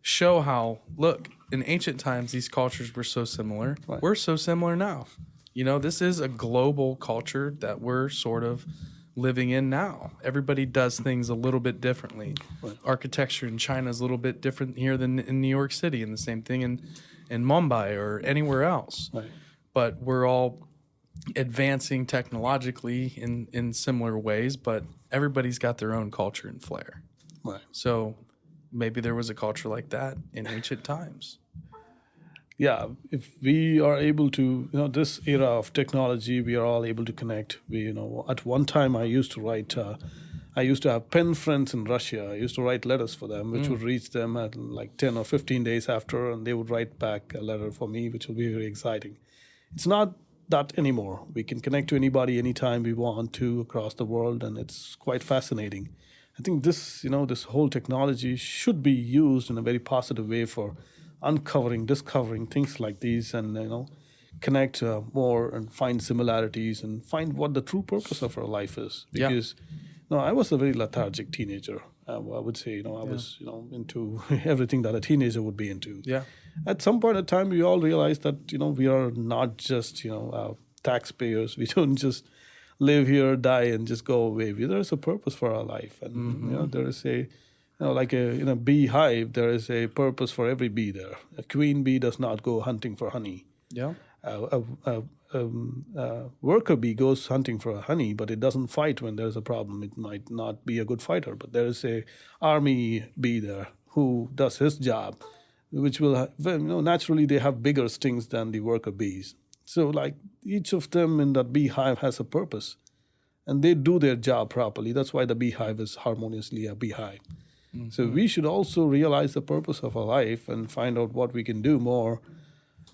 show how, look, in ancient times these cultures were so similar.
Right.
We're so similar now. This is a global culture that we're sort of living in now. Everybody does things a little bit differently. Right. Architecture in China is a little bit different here than in New York City, and the same thing in Mumbai or anywhere else.
Right.
But we're all advancing technologically in similar ways, but everybody's got their own culture and flair.
Right.
So maybe there was a culture like that in ancient times.
Yeah, if we are able to, this era of technology, we are all able to connect. At one time I used to write, I used to have pen friends in Russia. I used to write letters for them, which would reach them at like 10 or 15 days after, and they would write back a letter for me, which will be very exciting. It's not that anymore. We can connect to anybody anytime we want to across the world, and it's quite fascinating. I think this whole technology should be used in a very positive way for discovering things like these, and connect more and find similarities and find what the true purpose of our life is. Because I was a very lethargic teenager. I would say I was into everything that a teenager would be into.
Yeah.
At some point in time, we all realized that we are not just taxpayers. We don't just live here, die, and just go away. There is a purpose for our life, and there is a like in a beehive, there is a purpose for every bee there. A queen bee does not go hunting for honey.
Yeah.
A worker bee goes hunting for honey, but it doesn't fight when there's a problem. It might not be a good fighter, but there is a army bee there who does his job which will naturally they have bigger stings than the worker bees. So like each of them in that beehive has a purpose, and they do their job properly. That's why the beehive is harmoniously a beehive. So we should also realize the purpose of our life and find out what we can do more.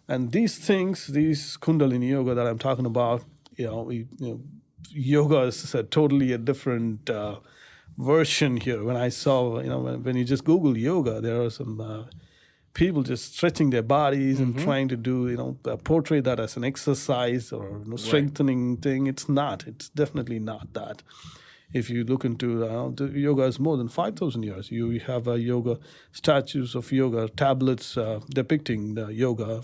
And these things, these Kundalini yoga that I'm talking about, yoga is totally a different version here. When I saw, when you just Google yoga, there are some people just stretching their bodies and trying to do, portray that as an exercise or strengthening thing. It's not. It's definitely not that. If you look into the yoga is more than 5,000 years. You have yoga statues of yoga tablets depicting the yoga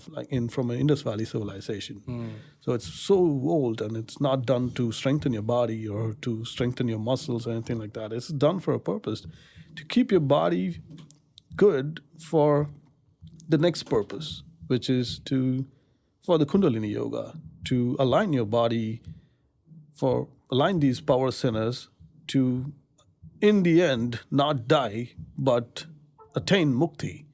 from an Indus Valley civilization. So it's so old, and it's not done to strengthen your body or to strengthen your muscles or anything like that. It's done for a purpose, to keep your body good for the next purpose, which is for the Kundalini yoga, to align your body, align these power centers to, in the end, not die, but attain mukti,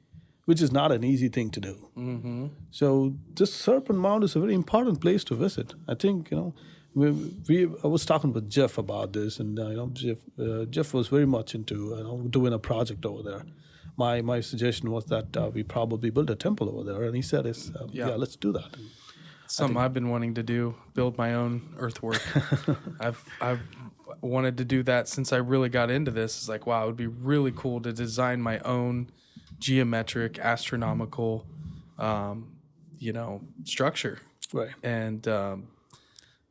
which is not an easy thing to do. So this Serpent Mound is a very important place to visit. I think, I was talking with Jeff about this, and Jeff was very much into doing a project over there. My suggestion was that we probably build a temple over there, and he said, let's do that.
Something I've been wanting to do, build my own earthwork. I've wanted to do that since I really got into this. It's like, wow, it would be really cool to design my own geometric, astronomical, structure.
Right.
And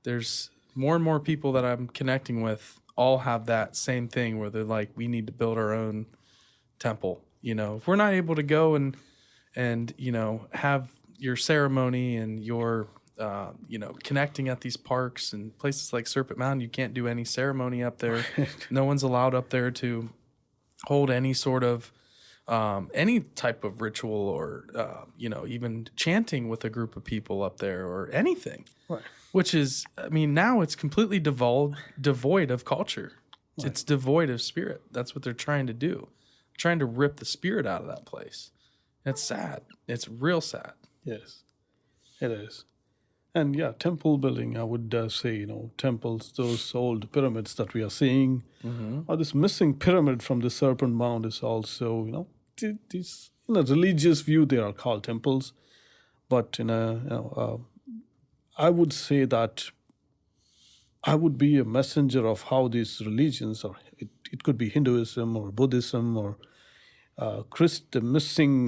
there's more and more people that I'm connecting with all have that same thing where they're like, we need to build our own temple. If we're not able to go and have your ceremony and your connecting at these parks and places like Serpent Mound, you can't do any ceremony up there. No one's allowed up there to hold any sort of any type of ritual or even chanting with a group of people up there or anything.
Right.
Which is, now it's completely devoid of culture. Right. It's devoid of spirit. That's what they're trying to do. Trying to rip the spirit out of that place. It's sad. It's real sad.
Yes, it is. And temple building, I would say, temples, those old pyramids that we are seeing, or this missing pyramid from the Serpent Mound is also, these, in a religious view, they are called temples. But I would say that I would be a messenger of how these religions, or it could be Hinduism or Buddhism or the missing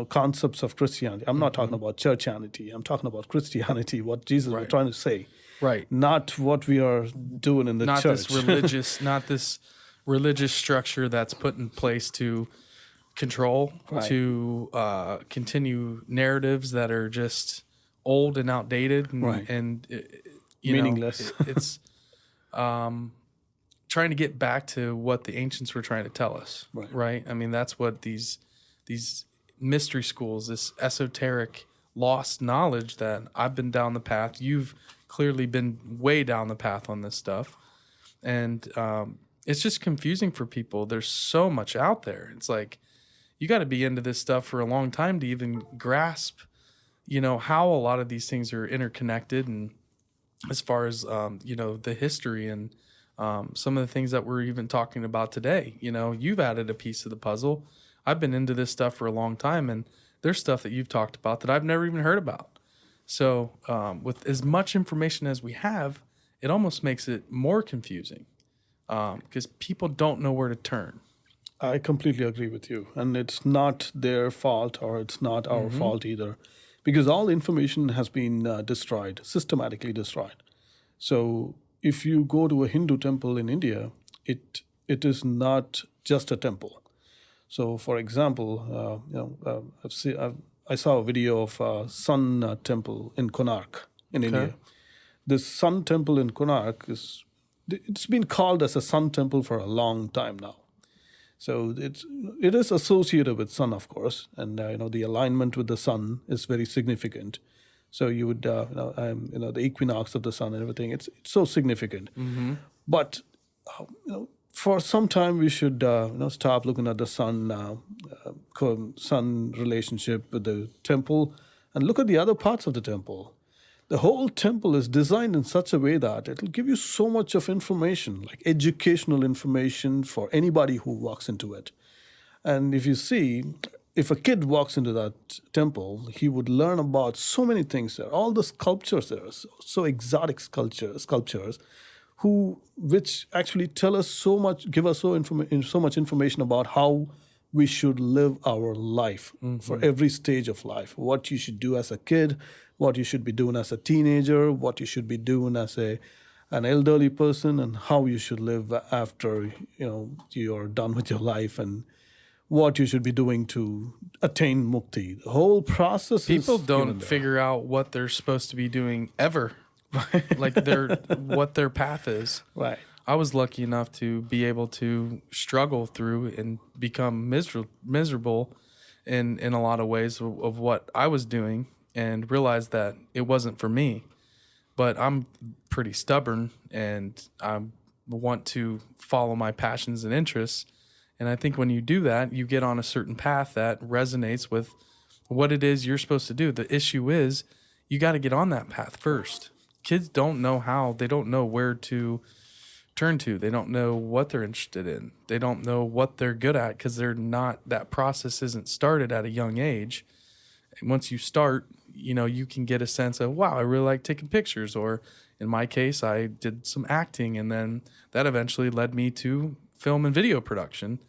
concepts of Christianity. I'm not talking about churchianity. I'm talking about Christianity, what Jesus was trying to say.
Right.
Not what we are doing in the church.
Not this religious structure that's put in place to control, to continue narratives that are just old and outdated and
meaningless.
It's trying to get back to what the ancients were trying to tell us, right? That's what these mystery schools, this esoteric lost knowledge that I've been down the path. You've clearly been way down the path on this stuff. And it's just confusing for people. There's so much out there. It's like, you got to be into this stuff for a long time to even grasp, how a lot of these things are interconnected. And as far as, the history and some of the things that we're even talking about today, you've added a piece of the puzzle. I've been into this stuff for a long time, and there's stuff that you've talked about that I've never even heard about. So with as much information as we have, it almost makes it more confusing because people don't know where to turn.
I completely agree with you. And it's not their fault, or it's not our fault either, because all information has been destroyed, systematically destroyed. So if you go to a Hindu temple in India, it is not just a temple. So, for example, I saw a video of Sun Temple in Konark in India. This Sun Temple in Konark it's been called as a Sun Temple for a long time now. So it is associated with sun, of course, and the alignment with the sun is very significant. So you would the equinox of the sun and everything. It's so significant. But for some time we should stop looking at the sun father-son relationship with the temple, and look at the other parts of the temple. The whole temple is designed in such a way that it'll give you so much of information, like educational information for anybody who walks into it. And if you see, if a kid walks into that temple, he would learn about so many things there. All the sculptures there, so exotic sculptures, which actually tell us so much, give us so much information about how we should live our life for every stage of life. What you should do as a kid, what you should be doing as a teenager, what you should be doing as an elderly person, and how you should live after you're done with your life, and what you should be doing to attain mukti. The whole process.
People don't figure out what they're supposed to be doing ever, like what their path is.
Right.
I was lucky enough to be able to struggle through and become miserable in a lot of ways of what I was doing, and realize that it wasn't for me. But I'm pretty stubborn, and I want to follow my passions and interests. And I think when you do that, you get on a certain path that resonates with what it is you're supposed to do. The issue is you got to get on that path first. Kids don't know how. They don't know where to turn to. They don't know what they're interested in. They don't know what they're good at because that process isn't started at a young age. And once you start, you can get a sense of, wow, I really like taking pictures. Or in my case, I did some acting, and then that eventually led me to film and video production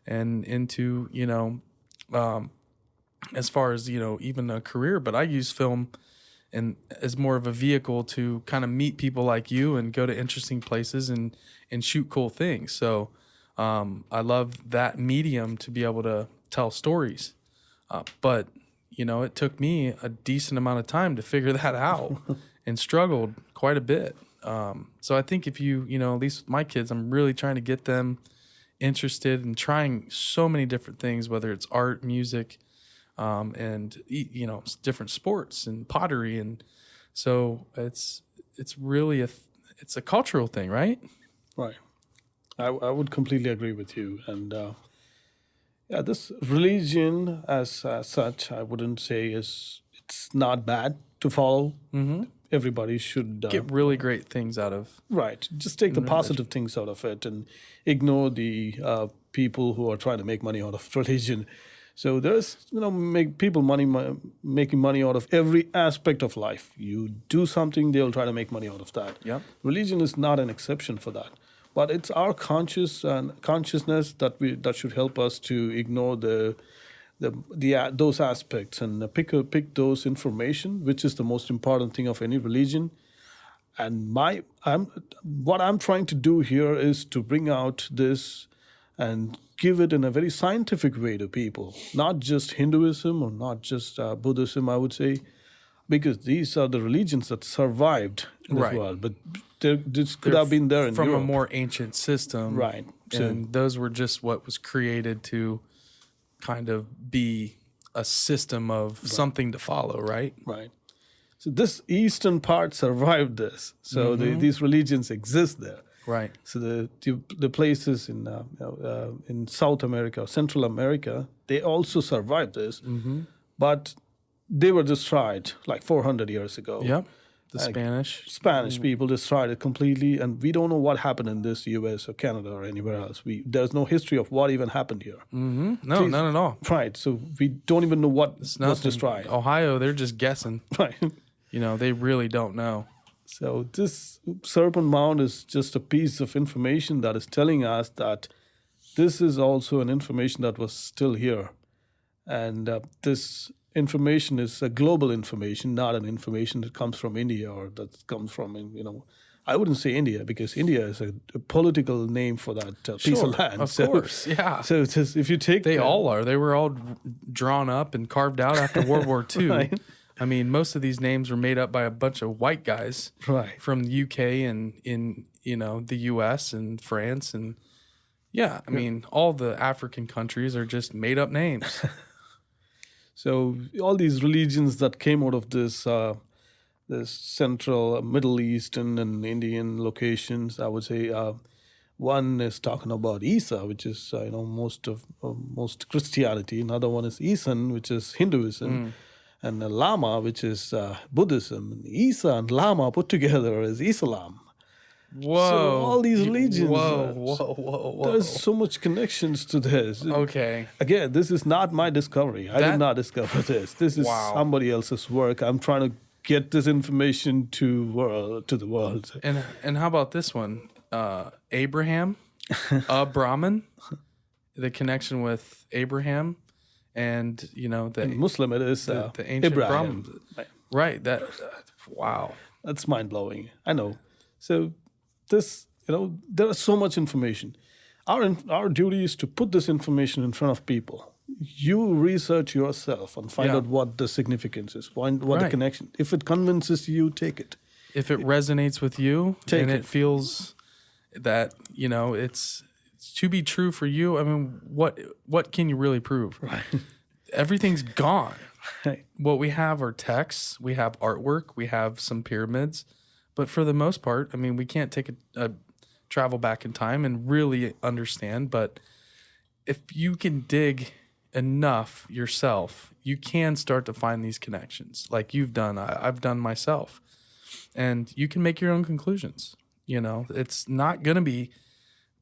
and into, as far as, even a career. But I use film and as more of a vehicle to kind of meet people like you and go to interesting places and shoot cool things. So I love that medium to be able to tell stories. But, it took me a decent amount of time to figure that out and struggled quite a bit. So I think if you, at least with my kids, I'm really trying to get them interested in trying so many different things, whether it's art, music, and different sports and pottery, and so it's really it's a cultural thing, right?
Right. I would completely agree with you, and this religion as such, I wouldn't say it's not bad to follow. Mm-hmm. Everybody should
get really great things out of.
Right. Just take the positive things out of it and ignore the people who are trying to make money out of religion. So there's, people making money out of every aspect of life. You do something, they'll try to make money out of that.
Yep.
Religion is not an exception for that. But it's our consciousness that should help us to ignore those aspects and pick those information, which is the most important thing of any religion. And what I'm trying to do here is to bring out this and give it in a very scientific way to people, not just Hinduism or not just Buddhism, I would say, because these are the religions that survived in this world. But this could have been there in
from
Europe.
A more ancient system,
right?
And those were just what was created to kind of be a system of something to follow, right?
Right. So this eastern part survived this. So these religions exist there.
Right.
So the places in South America, Central America, they also survived this, but they were destroyed like 400 years ago.
Yep. The Spanish
people destroyed it completely, and we don't know what happened in this U.S. or Canada or anywhere else. There's no history of what even happened here.
Mm-hmm. No, none at all.
Right. So we don't even know what was destroyed.
Ohio, they're just guessing.
Right.
They really don't know.
So this Serpent Mound is just a piece of information that is telling us that this is also an information that was still here. And this information is a global information, not an information that comes from India or that comes from, I wouldn't say India, because India is a political name for that piece of land.
Of course, yeah.
So it's just, if you take...
They all are. They were all drawn up and carved out after World War II.
Right.
I mean, most of these names were made up by a bunch of white guys from the UK and in the US and France, and I mean, all the African countries are just made up names.
So all these religions that came out of this Central, Middle Eastern and Indian locations, I would say, One is talking about Isa, which is most Christianity. Another one is Isan, which is Hinduism, and Lama, which is Buddhism. Isa and Lama put together is Islam.
Whoa.
So all these religions,
Whoa.
there's so much connections to this.
Okay.
Again, this is not my discovery. I did not discover this. This is somebody else's work. I'm trying to get this information to the world.
And how about this one? Abraham, a Brahmin, the connection with Abraham, and
in Muslim it is
the ancient
Ibrahim.
Brahmin. Right. That wow.
That's mind blowing. I know. So this, there is so much information. Our duty is to put this information in front of people. You research yourself and find out what the significance is, find what the connection. If it convinces you, take it.
If it resonates with you and it feels that it's to be true for you, I mean, what can you really prove?
Right.
Everything's gone.
Right.
What we have are texts, we have artwork, we have some pyramids, but for the most part, I mean, we can't take a travel back in time and really understand. But if you can dig enough yourself, you can start to find these connections, like you've done. I've done myself, and you can make your own conclusions. It's not going to be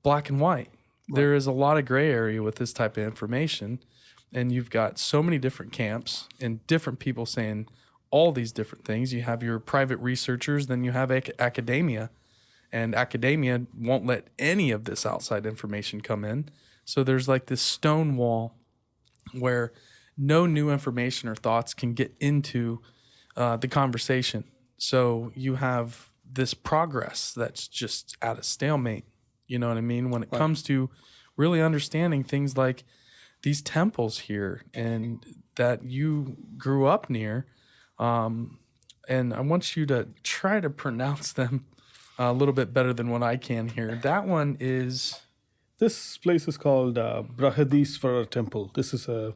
black and white. Right. There is a lot of gray area with this type of information, and you've got so many different camps and different people saying all these different things. You have your private researchers, then you have academia, and academia won't let any of this outside information come in. So there's like this stone wall where no new information or thoughts can get into the conversation. So you have this progress that's just at a stalemate. You know what I mean? When it comes to really understanding things like these temples here and that you grew up near. And I want you to try to pronounce them a little bit better than what I can here. That one is...
This place is called Brahadisvara Temple. This is a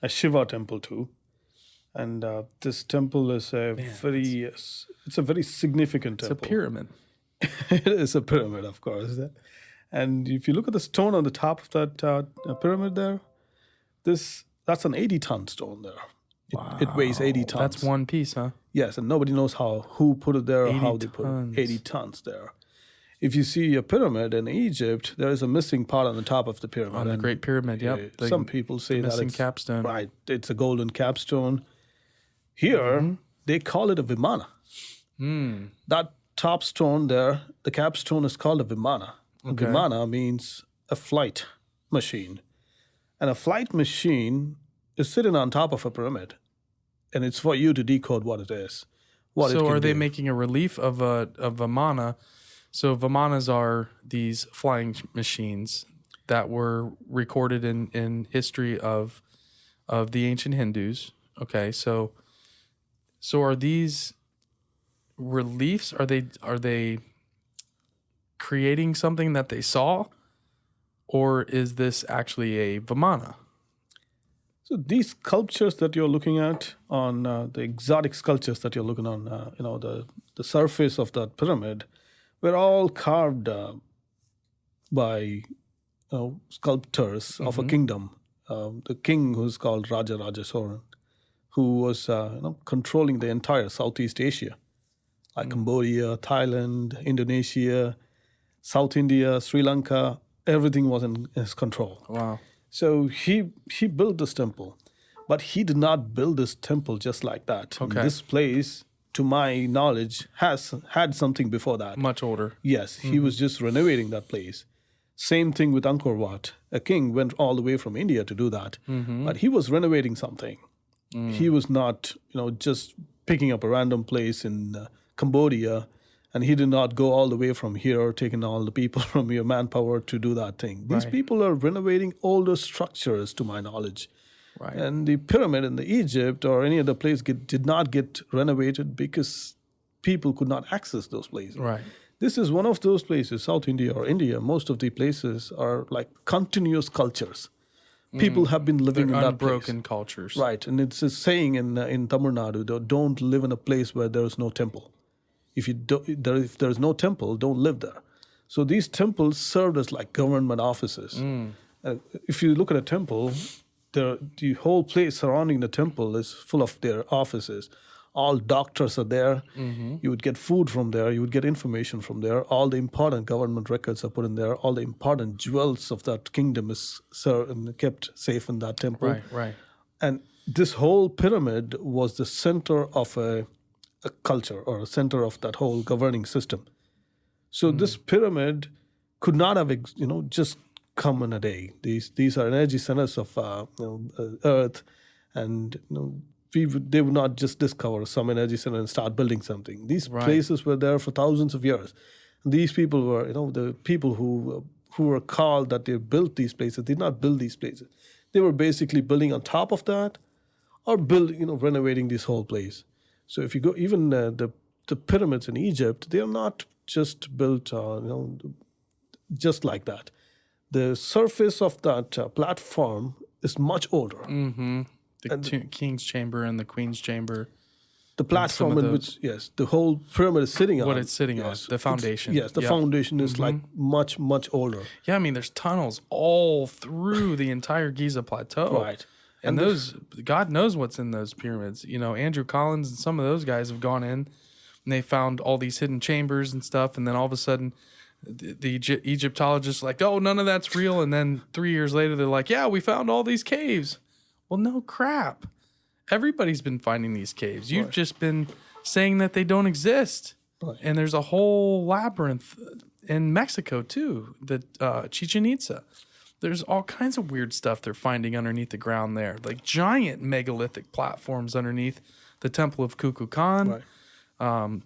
Shiva temple too. And this temple is it's a very significant temple.
It's a pyramid.
It is a pyramid, of course. And if you look at the stone on the top of that pyramid there, that's an 80-ton stone there. It weighs 80 tons.
That's one piece, huh?
Yes, and nobody knows who put it there or how they put it. 80 tons there. If you see a pyramid in Egypt, there is a missing part on the top of the pyramid.
On the Great Pyramid, yep.
Some people say that it's
capstone.
Right, it's a golden capstone. Here, they call it a Vimana. That top stone there, the capstone is called a Vimana. Okay. Vimana means a flight machine. And a flight machine is sitting on top of a pyramid. And it's for you to decode what it is.
So are they making a relief of a Vimana? So Vimanas are these flying machines that were recorded in history of the ancient Hindus. Okay, so are these reliefs? Are they creating something that they saw, or is this actually a Vimana?
So these sculptures that you're looking at on the exotic sculptures that you're looking on, the surface of that pyramid, were all carved by sculptors of a kingdom. The king who's called Raja Soran, who was controlling the entire Southeast Asia, like Cambodia, Thailand, Indonesia, South India, Sri Lanka. Everything was in his control.
Wow.
So he built this temple, but he did not build this temple just like that.
Okay.
This place, to my knowledge, has had something before that.
Much older.
Yes, he was just renovating that place. Same thing with Angkor Wat. A king went all the way from India to do that, but he was renovating something. He was not, just picking up a random place in Cambodia, and he did not go all the way from here, taking all the people from your manpower to do that thing. These people are renovating older structures, to my knowledge.
Right.
And the pyramid in the Egypt or any other place did not get renovated because people could not access those places.
Right.
This is one of those places, South India or India. Most of the places are like continuous cultures. People have been living in that place.
Unbroken cultures.
Right. And it's a saying in Tamil Nadu, don't live in a place where there is no temple. If there is no temple, don't live there. So these temples served as like government offices. If you look at a temple, the whole place surrounding the temple is full of their offices. All doctors are there. You would get food from there. You would get information from there. All the important government records are put in there. All the important jewels of that kingdom is kept safe in that temple.
Right, right.
And this whole pyramid was the center of a culture, or a center of that whole governing system. So this pyramid could not have, just come in a day. These are energy centers of Earth, and they would not just discover some energy center and start building something. These places were there for thousands of years. And these people were, the people who were called that they built these places did not build these places. They were basically building on top of that, or renovating this whole place. So if you go, even the pyramids in Egypt, they are not just built, just like that. The surface of that platform is much older.
The king's chamber and the queen's chamber.
The platform in which, the whole pyramid is sitting on.
What it's sitting on, the foundation.
The foundation is like much, much older.
Yeah, I mean, there's tunnels all through the entire Giza Plateau.
Right.
And God knows what's in those pyramids. Andrew Collins and some of those guys have gone in, and they found all these hidden chambers and stuff, and then all of a sudden, the Egyptologists are like, oh, none of that's real, and then 3 years later, they're like, yeah, we found all these caves. Well, no crap. Everybody's been finding these caves. You've just been saying that they don't exist.
Right.
And there's a whole labyrinth in Mexico, too, the Chichen Itza. There's all kinds of weird stuff they're finding underneath the ground there, like giant megalithic platforms underneath the Temple of Kukulkan.
Right.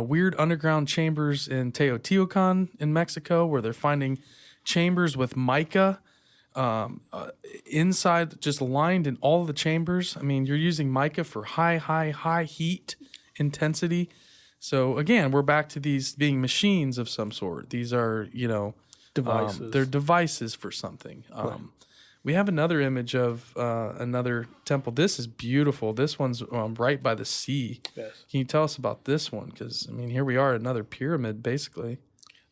Weird underground chambers in Teotihuacan in Mexico, where they're finding chambers with mica inside, just lined in all of the chambers. I mean, you're using mica for high heat intensity. So again, we're back to these being machines of some sort. These are,
devices.
They're devices for something. We have another image of another temple. This is beautiful. This one's right by the sea.
Yes.
Can you tell us about this one? Because, here we are, another pyramid, basically.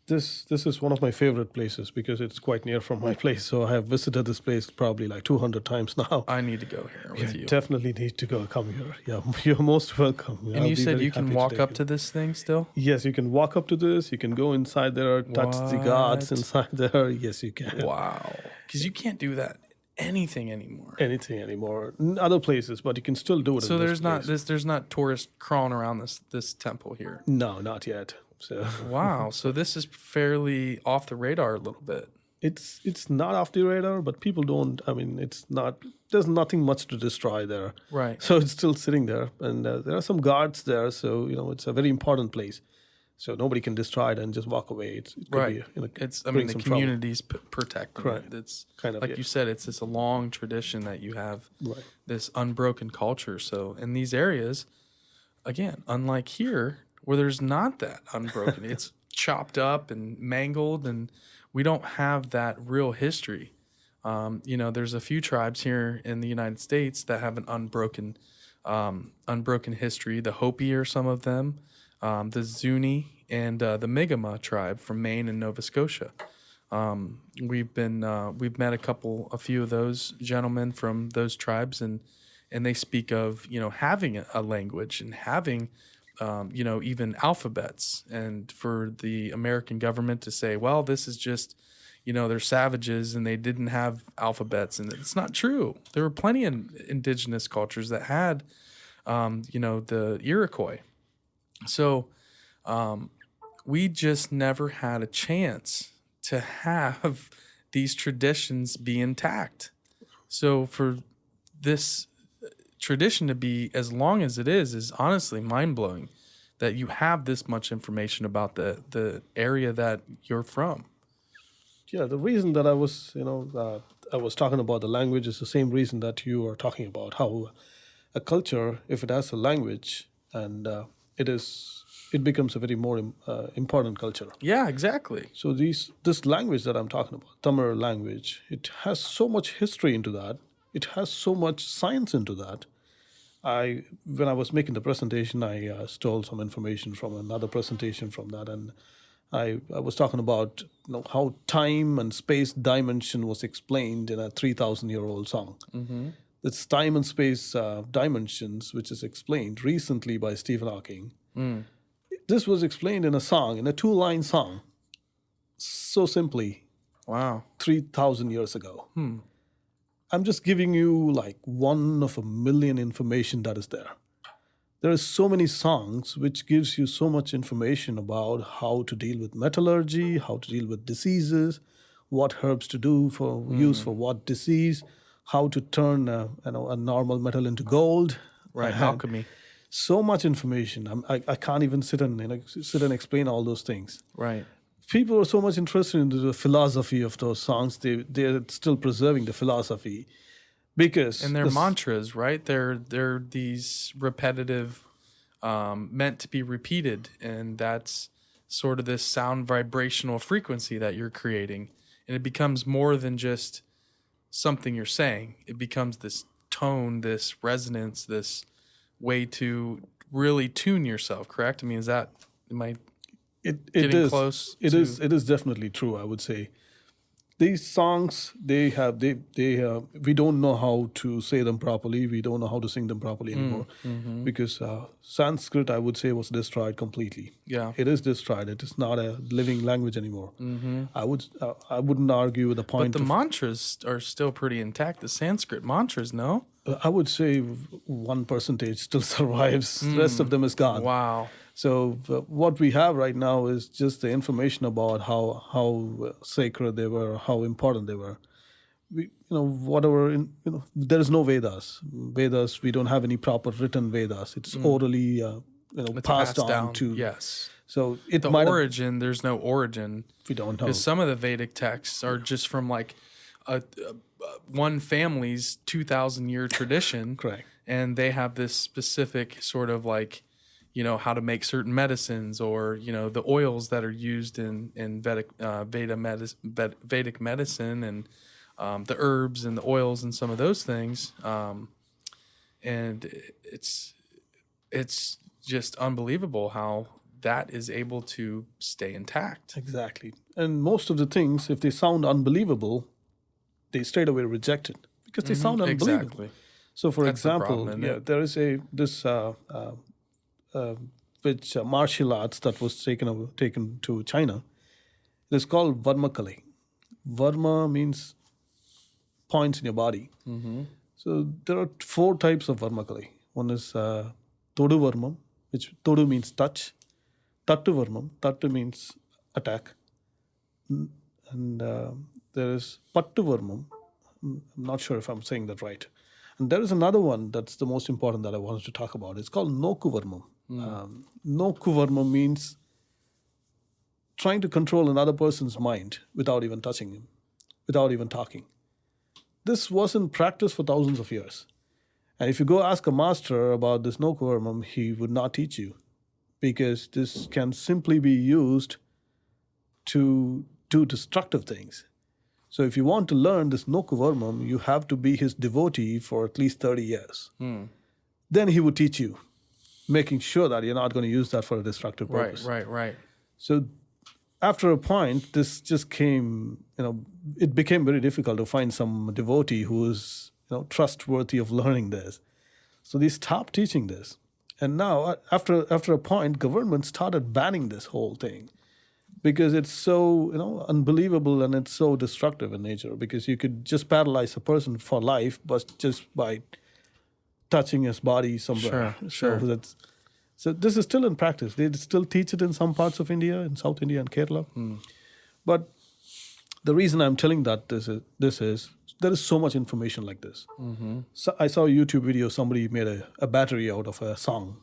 This is one of my favorite places because it's quite near from my place. So I have visited this place probably like 200 times now.
I need to go here with you.
Definitely need to come here. Yeah, you're most welcome.
And you said you can walk up to this thing still?
Yes, you can walk up to this. You can go inside there, touch the gods inside there. Yes, you can.
Wow. Because you can't do that anything anymore.
Other places, but you can still do it.
So
in
there's not tourists crawling around this temple here.
No, not yet. So
wow. So this is fairly off the radar a little bit.
It's not off the radar, but people don't. It's not. There's nothing much to destroy there.
Right.
So it's still sitting there, and there are some guards there. So it's a very important place. So nobody can destroy it and just walk away. It could
right.
Be,
the community's protecting
right.
it. It's
kind of
like you said. It's a long tradition that you have.
Right.
This unbroken culture. So in these areas, again, unlike here, where there's not that unbroken, it's chopped up and mangled, and we don't have that real history. There's a few tribes here in the United States that have an unbroken history. The Hopi are some of them, the Zuni, and the Mi'kmaq tribe from Maine and Nova Scotia. We've met a few of those gentlemen from those tribes, and they speak of having a language and having even alphabets, and for the American government to say, well, this is just, they're savages and they didn't have alphabets. And it's not true. There were plenty of indigenous cultures that had, the Iroquois. So we just never had a chance to have these traditions be intact. So for this tradition to be as long as it is honestly mind-blowing, that you have this much information about the area that you're from.
Yeah, the reason that I was talking about the language is the same reason that you are talking about, how a culture, if it has a language, and it becomes a very more important culture.
Yeah, exactly.
So this language that I'm talking about, Tamil language, it has so much history into that. It has so much science into that. When I was making the presentation, I stole some information from another presentation from that, and I was talking about how time and space dimension was explained in a 3,000-year-old song. It's time and space dimensions, which is explained recently by Stephen Hawking. This was explained in a song, in a 2-line song, so simply.
Wow.
3,000 years ago. I'm just giving you like one of a million information that is there. There are so many songs which gives you so much information about how to deal with metallurgy, how to deal with diseases, what herbs to do for use for what disease, how to turn a normal metal into gold.
Right, alchemy.
So much information. I can't even sit and explain all those things.
Right.
People are so much interested in the philosophy of those songs. They're still preserving the philosophy because
and they're mantras, right? They're these repetitive, meant to be repeated, and that's sort of this sound vibrational frequency that you're creating, and it becomes more than just something you're saying. It becomes this tone, this resonance, this way to really tune yourself. Correct? I mean, am I getting
is
close?
It is definitely true. I would say these songs we don't know how to say them properly. We don't know how to sing them properly anymore because Sanskrit, I would say, was destroyed completely.
Yeah,
it is destroyed. It is not a living language anymore. I wouldn't argue with the point.
But the mantras are still pretty intact. The Sanskrit mantras, no?
I would say 1% still survives. The rest of them is gone.
Wow.
So what we have right now is just the information about how sacred they were, how important they were. There is no Vedas. Vedas, we don't have any proper written Vedas. It's orally, it's passed on
down.
to.
Yes.
So
there's no origin.
We don't know.
Because some of the Vedic texts are just from like one family's 2,000-year tradition.
Correct.
And they have this specific sort of like, how to make certain medicines, or, the oils that are used in Vedic medicine, and the herbs and the oils and some of those things. And it's just unbelievable how that is able to stay intact.
Exactly. And most of the things, if they sound unbelievable, they straight away reject it because they sound unbelievable.
Exactly.
So, for
That's
example,
the problem,
there is which martial arts that was taken to China. It is called Varmakale. Varma means points in your body. So there are 4 types of Varmakale. One is Todu Varmam, which Todu means touch. Tattu Varmam, Tattu means attack. And there is Pattu Varmam. I'm not sure if I'm saying that right. And there is another one that's the most important that I wanted to talk about. It's called Noku Varmam. Noku Varmam means trying to control another person's mind without even touching him, without even talking. This was in practice for thousands of years. And if you go ask a master about this Noku Varmam, he would not teach you, because this can simply be used to do destructive things. So if you want to learn this Noku Varmam, you have to be his devotee for at least 30 years. Then he would teach you, making sure that you're not going to use that for a destructive purpose.
Right.
So after a point, this just came, it became very difficult to find some devotee who is, trustworthy of learning this. So they stopped teaching this. And now, after a point, government started banning this whole thing because it's so, unbelievable, and it's so destructive in nature, because you could just paralyze a person for life, but just by touching his body somewhere.
Sure.
So this is still in practice. They still teach it in some parts of India, in South India and Kerala. But the reason I'm telling that this is there is so much information like this. So I saw a YouTube video. Somebody made a battery out of a song.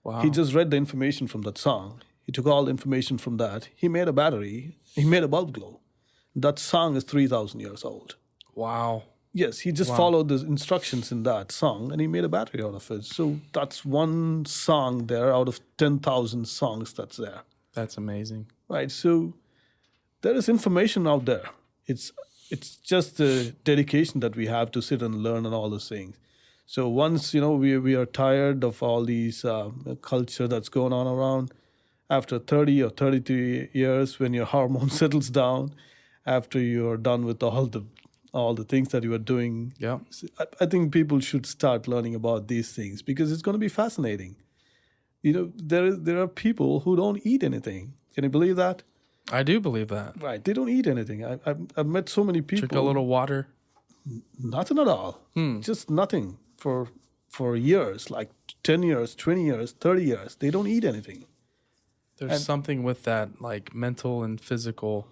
Wow.
He just read the information from that song. He took all the information from that. He made a battery. He made a bulb glow. That song is 3,000 years old.
Wow.
Yes, he just followed the instructions in that song, and he made a battery out of it. So that's one song there out of 10,000 songs that's there.
That's amazing.
Right. So there is information out there. It's just the dedication that we have to sit and learn and all those things. So once we are tired of all these culture that's going on around, after 30 or 33 years, when your hormone settles down, after you're done with all the things that you are doing.
Yeah.
I think people should start learning about these things because it's going to be fascinating. There are people who don't eat anything. Can you believe that?
I do believe that.
Right. They don't eat anything. I've met so many people.
Drink a little water.
Nothing at all. Just nothing for years, like 10 years, 20 years, 30 years. They don't eat anything.
There's something with that, like mental and physical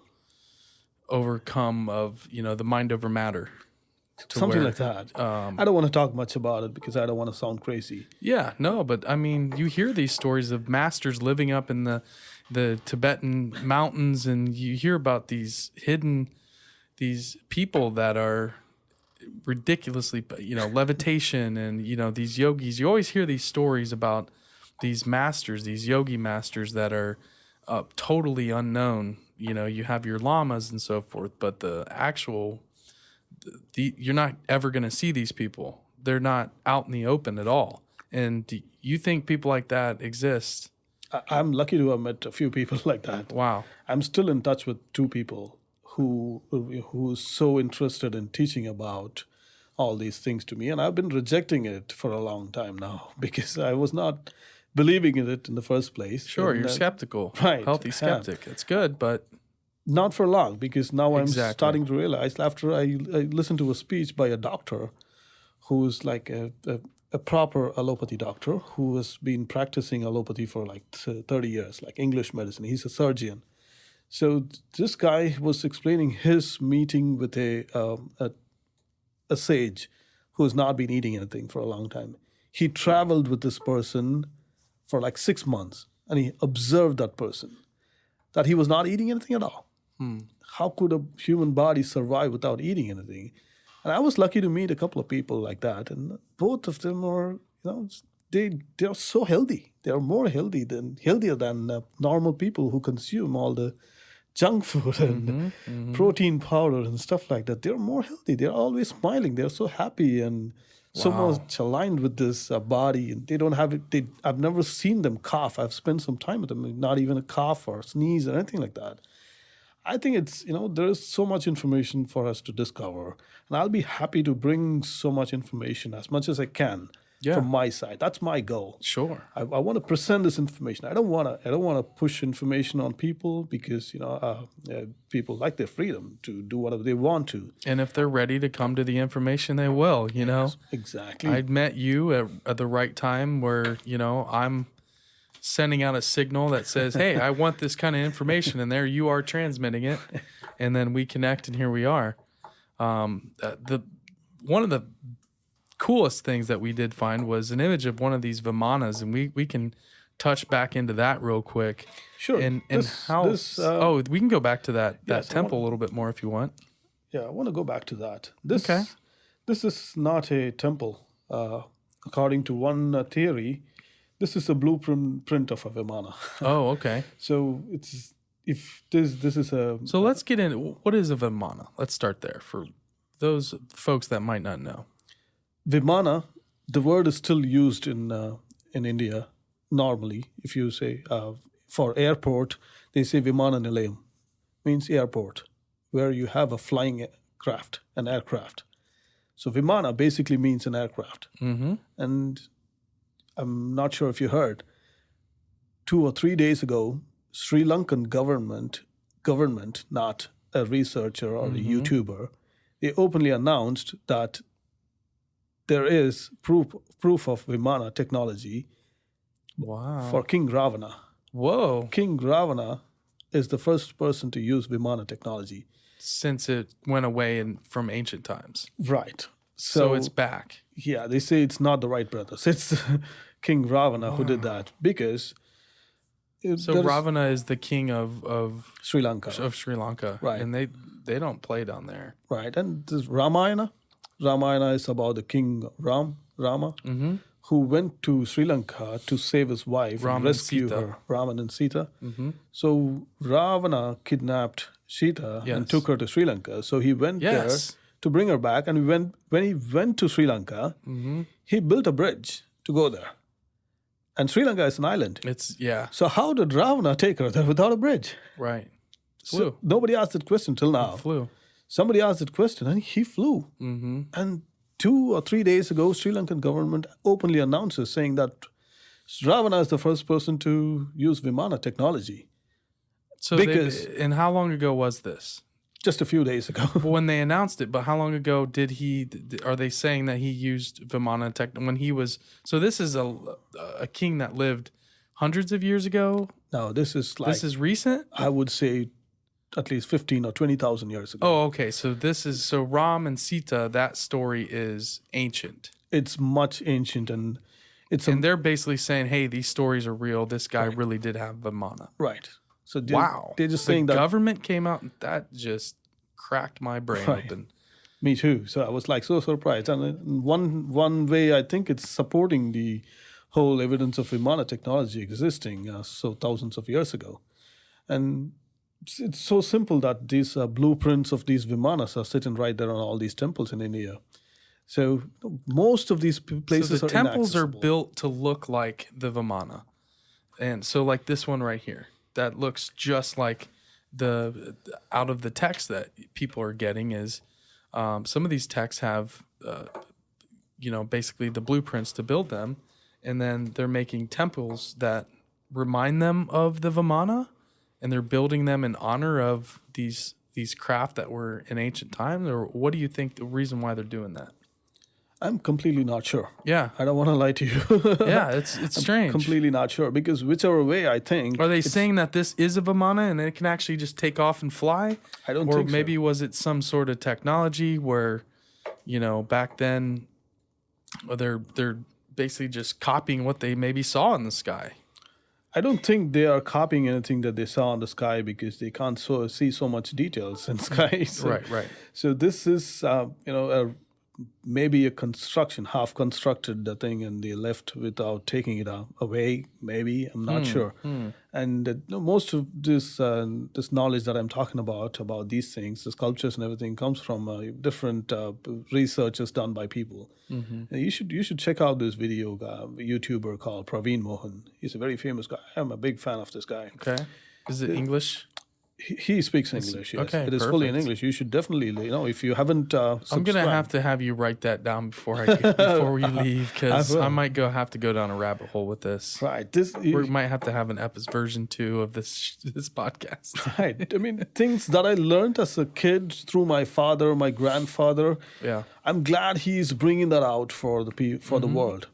overcome of, the mind over matter.
Something like that. I don't want to talk much about it because I don't want to sound crazy.
Yeah, no, but I mean, you hear these stories of masters living up in the Tibetan mountains, and you hear about these people that are ridiculously, levitation and, these yogis. You always hear these stories about these masters, these yogi masters that are totally unknown. You have your lamas and so forth, but the actual, you're not ever going to see these people. They're not out in the open at all. And do you think people like that exist?
I'm lucky to have met a few people like that.
Wow.
I'm still in touch with two people who's so interested in teaching about all these things to me. And I've been rejecting it for a long time now because I was not believing in it in the first place.
Sure,
and
you're skeptical.
Right.
Healthy skeptic. It's good, but
not for long, because now
Exactly.
I'm starting to realize after I listened to a speech by a doctor who's like a proper allopathy doctor who has been practicing allopathy for like 30 years, like English medicine. He's a surgeon. So this guy was explaining his meeting with a sage who has not been eating anything for a long time. He traveled with this person for like 6 months, and he observed that person, that he was not eating anything at all. How could a human body survive without eating anything? And I was lucky to meet a couple of people like that, and both of them are, they are so healthy. They are more healthier than normal people who consume all the junk food and protein powder and stuff like that. They're more healthy. They're always smiling. They're so happy and so much aligned with this body. And they don't have it. I've never seen them cough. I've spent some time with them, not even a cough or sneeze or anything like that. I think it's, there is so much information for us to discover. And I'll be happy to bring so much information as much as I can from my side. That's my goal.
Sure.
I want to present this information. I don't want to push information on people because people like their freedom to do whatever they want to.
And if they're ready to come to the information, they will.
Yes, exactly.
I met you at the right time where I'm sending out a signal that says, "Hey, I want this kind of information," and there you are transmitting it, and then we connect, and here we are. One of the coolest things that we did find was an image of one of these Vimanas, and we can touch back into that real quick.
Sure.
And how we can go back to that temple a little bit more if you want.
Yeah, I want to go back to that. This is not a temple. According to one theory, this is a blueprint of a Vimana.
Oh, okay.
So this is a.
So let's get in. What is a Vimana? Let's start there for those folks that might not know.
Vimana, the word is still used in India normally. If you say for airport, they say Vimana Nilayam, means airport, where you have a flying craft, an aircraft. So Vimana basically means an aircraft.
Mm-hmm.
And I'm not sure if you heard, 2 or 3 days ago, Sri Lankan government, not a researcher or a YouTuber, they openly announced that there is proof of Vimana technology for King Ravana.
Whoa.
King Ravana is the first person to use Vimana technology.
Since it went away from ancient times.
Right.
So it's back.
Yeah, they say it's not the Wright brothers. It's King Ravana who did that because...
So Ravana is the king of
Sri Lanka.
Of Sri Lanka.
Right.
And they don't play down there.
Right. And this Ramayana is about the king Rama, who went to Sri Lanka to save his wife and rescue her, Raman and Sita. So Ravana kidnapped Sita and took her to Sri Lanka. So he went there to bring her back. And when he went to Sri Lanka, he built a bridge to go there. And Sri Lanka is an island.
Yeah.
So how did Ravana take her there without a bridge?
Right.
So nobody asked that question till now.
He flew.
Somebody asked that question and he flew.
Mm-hmm.
And 2 or 3 days ago, Sri Lankan government openly announces saying that Ravana is the first person to use Vimana technology.
So and how long ago was this?
Just a few days ago.
When they announced it, but how long ago are they saying that he used Vimana tech when he was, so this is a king that lived hundreds of years ago?
No, this is
recent?
I would say at least 15 or 20,000 years ago.
Oh, okay. So Ram and Sita, that story is ancient.
It's much ancient and
they're basically saying, hey, these stories are real. This guy really did have Vimana.
Right. So
they're
just saying that
the government came out and that just cracked my brain open.
Me too. So I was like so surprised. And one way I think it's supporting the whole evidence of Vimana technology existing so thousands of years ago. And it's so simple that these blueprints of these Vimanas are sitting right there on all these temples in India. So most of these places
so the
are
temples are
inaccessible.
built to look like the Vimana. And so like this one right here, that looks just like out of the text that people are getting is some of these texts have, basically the blueprints to build them. And then they're making temples that remind them of the Vimana, and they're building them in honor of these craft that were in ancient times. Or what do you think the reason why they're doing that?
I'm completely not sure.
Yeah.
I don't want to lie to you.
Yeah, it's strange.
Completely not sure because whichever way I think.
Are they saying that this is a Vimana and it can actually just take off and fly?
I don't
think so. Or
think
maybe was it some sort of technology where, back then they're basically just copying what they maybe saw in the sky?
I don't think they are copying anything that they saw in the sky because they can't see so much details in sky. So,
Right.
So this is, maybe a construction, half constructed the thing, and they left without taking it away. Maybe I'm not sure. And most of this knowledge that I'm talking about these things, the sculptures and everything, comes from different researches done by people. And you should check out this video YouTuber called Praveen Mohan. He's a very famous guy. I'm a big fan of this guy.
Okay. Is it English?
He speaks English. Yes.
Okay,
it is fully in English. You should definitely, if you haven't
I'm gonna have you write that down before we leave because I might have to go down a rabbit hole with this.
Right.
We might have to have an version 2 of this podcast.
Right. I mean, things that I learned as a kid through my father, my grandfather.
Yeah.
I'm glad he's bringing that out for the world.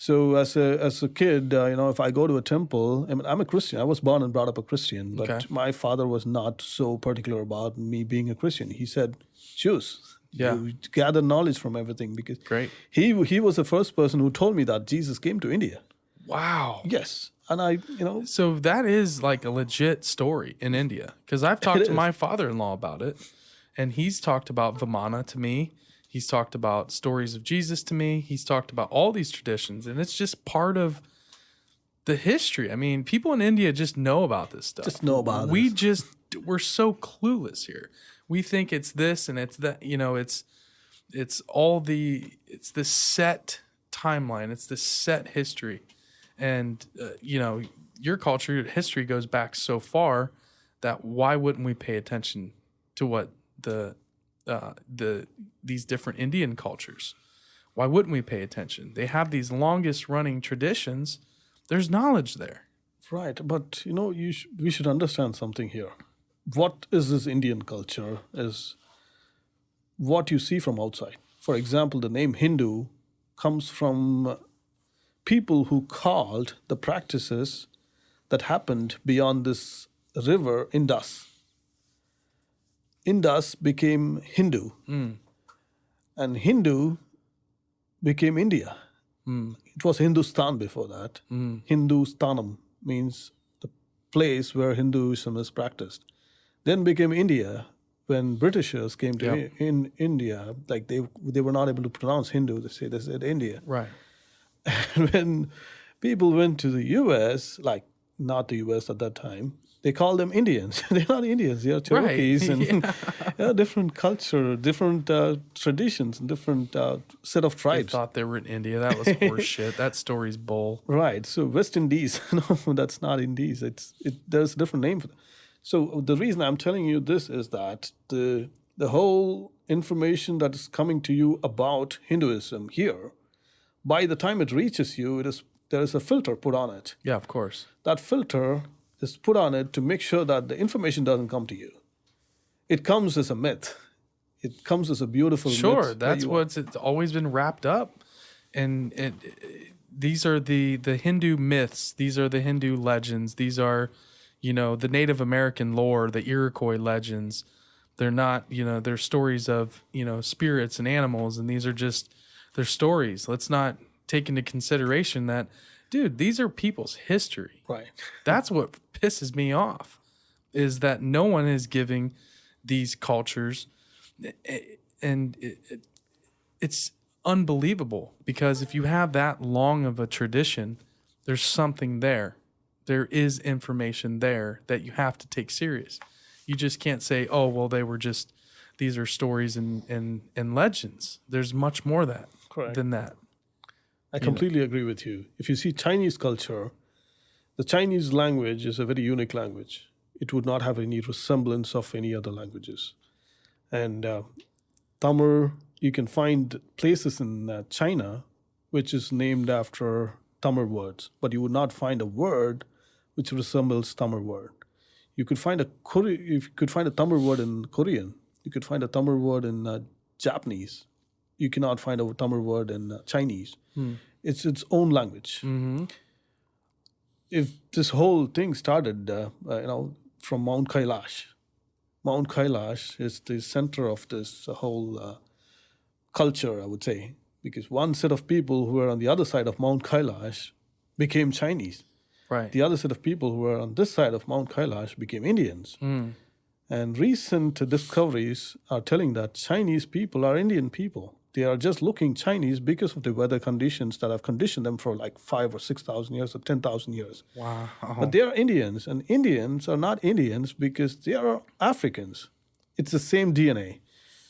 So as a kid, if I go to a temple, I mean, I'm a Christian. I was born and brought up a Christian, but my father was not so particular about me being a Christian. He said, choose.
Yeah.
You gather knowledge from everything because
Great.
He was the first person who told me that Jesus came to India.
Wow.
Yes. And
So that is like a legit story in India because I've talked to my father-in-law about it, and he's talked about Vimana to me. He's talked about stories of Jesus to me. He's talked about all these traditions, and it's just part of the history. I mean, people in India just know about this stuff.
Just know about
it. We're so clueless here. We think it's this and it's that. It's this set timeline. It's this set history, and your culture history goes back so far that why wouldn't we pay attention to what these different Indian cultures? Why wouldn't we pay attention? They have these longest running traditions. There's knowledge there.
Right, but we should understand something here. What is this Indian culture is what you see from outside. For example, the name Hindu comes from people who called the practices that happened beyond this river Indus. Indus became Hindu, and Hindu became India. It was Hindustan before that. Hindustanam means the place where Hinduism is practiced. Then became India when Britishers came to in India. Like they were not able to pronounce Hindu. They said India.
Right.
And when people went to the U.S., like not the U.S. at that time, They call them Indians. They're not Indians. They are Cherokees and different culture, different traditions, and different set of
They
tribes.
thought they were in India. That was horse shit. That story's bull.
Right. So West Indies, no, that's not Indies. There's a different name for that. So the reason I'm telling you this is that the whole information that is coming to you about Hinduism here, by the time it reaches you, there is a filter put on it.
Yeah, of course.
That filter is put on it to make sure that the information doesn't come to you. It comes as a myth. It comes as a beautiful myth.
Sure, that's it's always been wrapped up. And these are the Hindu myths. These are the Hindu legends. These are, the Native American lore, the Iroquois legends. They're not, they're stories of, spirits and animals. And these are just, they're stories. Let's not take into consideration that, dude, these are people's history.
Right.
That's what pisses me off, is that no one is giving these cultures, and it's unbelievable, because if you have that long of a tradition, there's something there. There is information there that you have to take serious. You just can't say, oh, well, these are stories and legends. There's much more than that.
I completely agree with you. If you see Chinese culture, the Chinese language is a very unique language. It would not have any resemblance of any other languages. And Tamil, you can find places in China which is named after Tamil words, but you would not find a word which resembles Tamil word. You could find a Tamil word in Korean. You could find a Tamil word in Japanese. You cannot find a Tamil word in Chinese. It's its own language.
Mm-hmm.
If this whole thing started, from Mount Kailash. Mount Kailash is the center of this whole culture, I would say, because one set of people who were on the other side of Mount Kailash became Chinese.
Right.
The other set of people who were on this side of Mount Kailash became Indians. And recent discoveries are telling that Chinese people are Indian people. They are just looking Chinese because of the weather conditions that have conditioned them for like 5,000 or 6,000 years or 10,000 years.
Wow.
But they are Indians, and Indians are not Indians because they are Africans. It's the same DNA.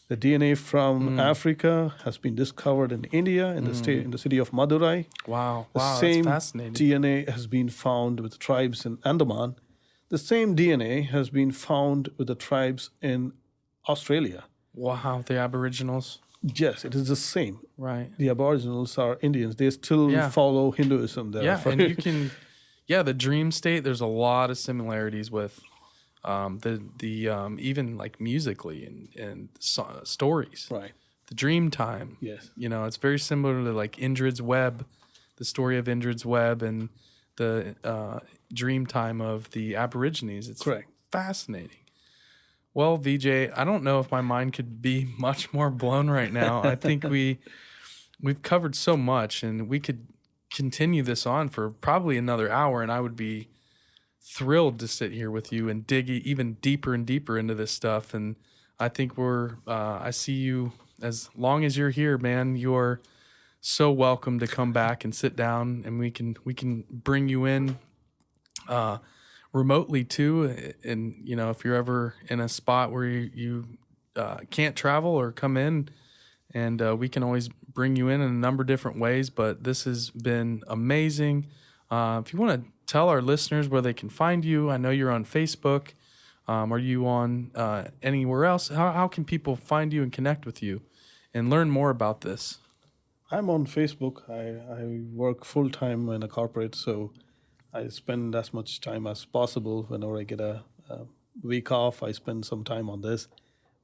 The DNA from Africa has been discovered in India, in the city of Madurai.
Wow.
The
Wow.
same
That's fascinating.
DNA has been found with tribes in Andaman. The same DNA has been found with the tribes in Australia.
Wow. The Aboriginals.
Yes, it is the same.
Right.
The Aboriginals are Indians. They still follow Hinduism there.
Yeah, and you can, the dream state. There's a lot of similarities with the even like musically and stories.
Right.
The dream time.
Yes.
It's very similar to like Indrid's Web, the story of Indrid's Web, and the dream time of the Aborigines. It's
correct.
Fascinating. Well, Vijay, I don't know if my mind could be much more blown right now. I think we've covered so much, and we could continue this on for probably another hour, and I would be thrilled to sit here with you and dig even deeper and deeper into this stuff. And I think I see you, as long as you're here, man, you're so welcome to come back and sit down, and we can bring you in remotely too. And if you're ever in a spot where you can't travel or come in, and we can always bring you in a number of different ways. But this has been amazing. If you want to tell our listeners where they can find you, I know you're on Facebook. Are you on anywhere else? How can people find you and connect with you and learn more about this?
I'm on Facebook. I work full-time in a corporate, so I spend as much time as possible. Whenever I get a week off, I spend some time on this.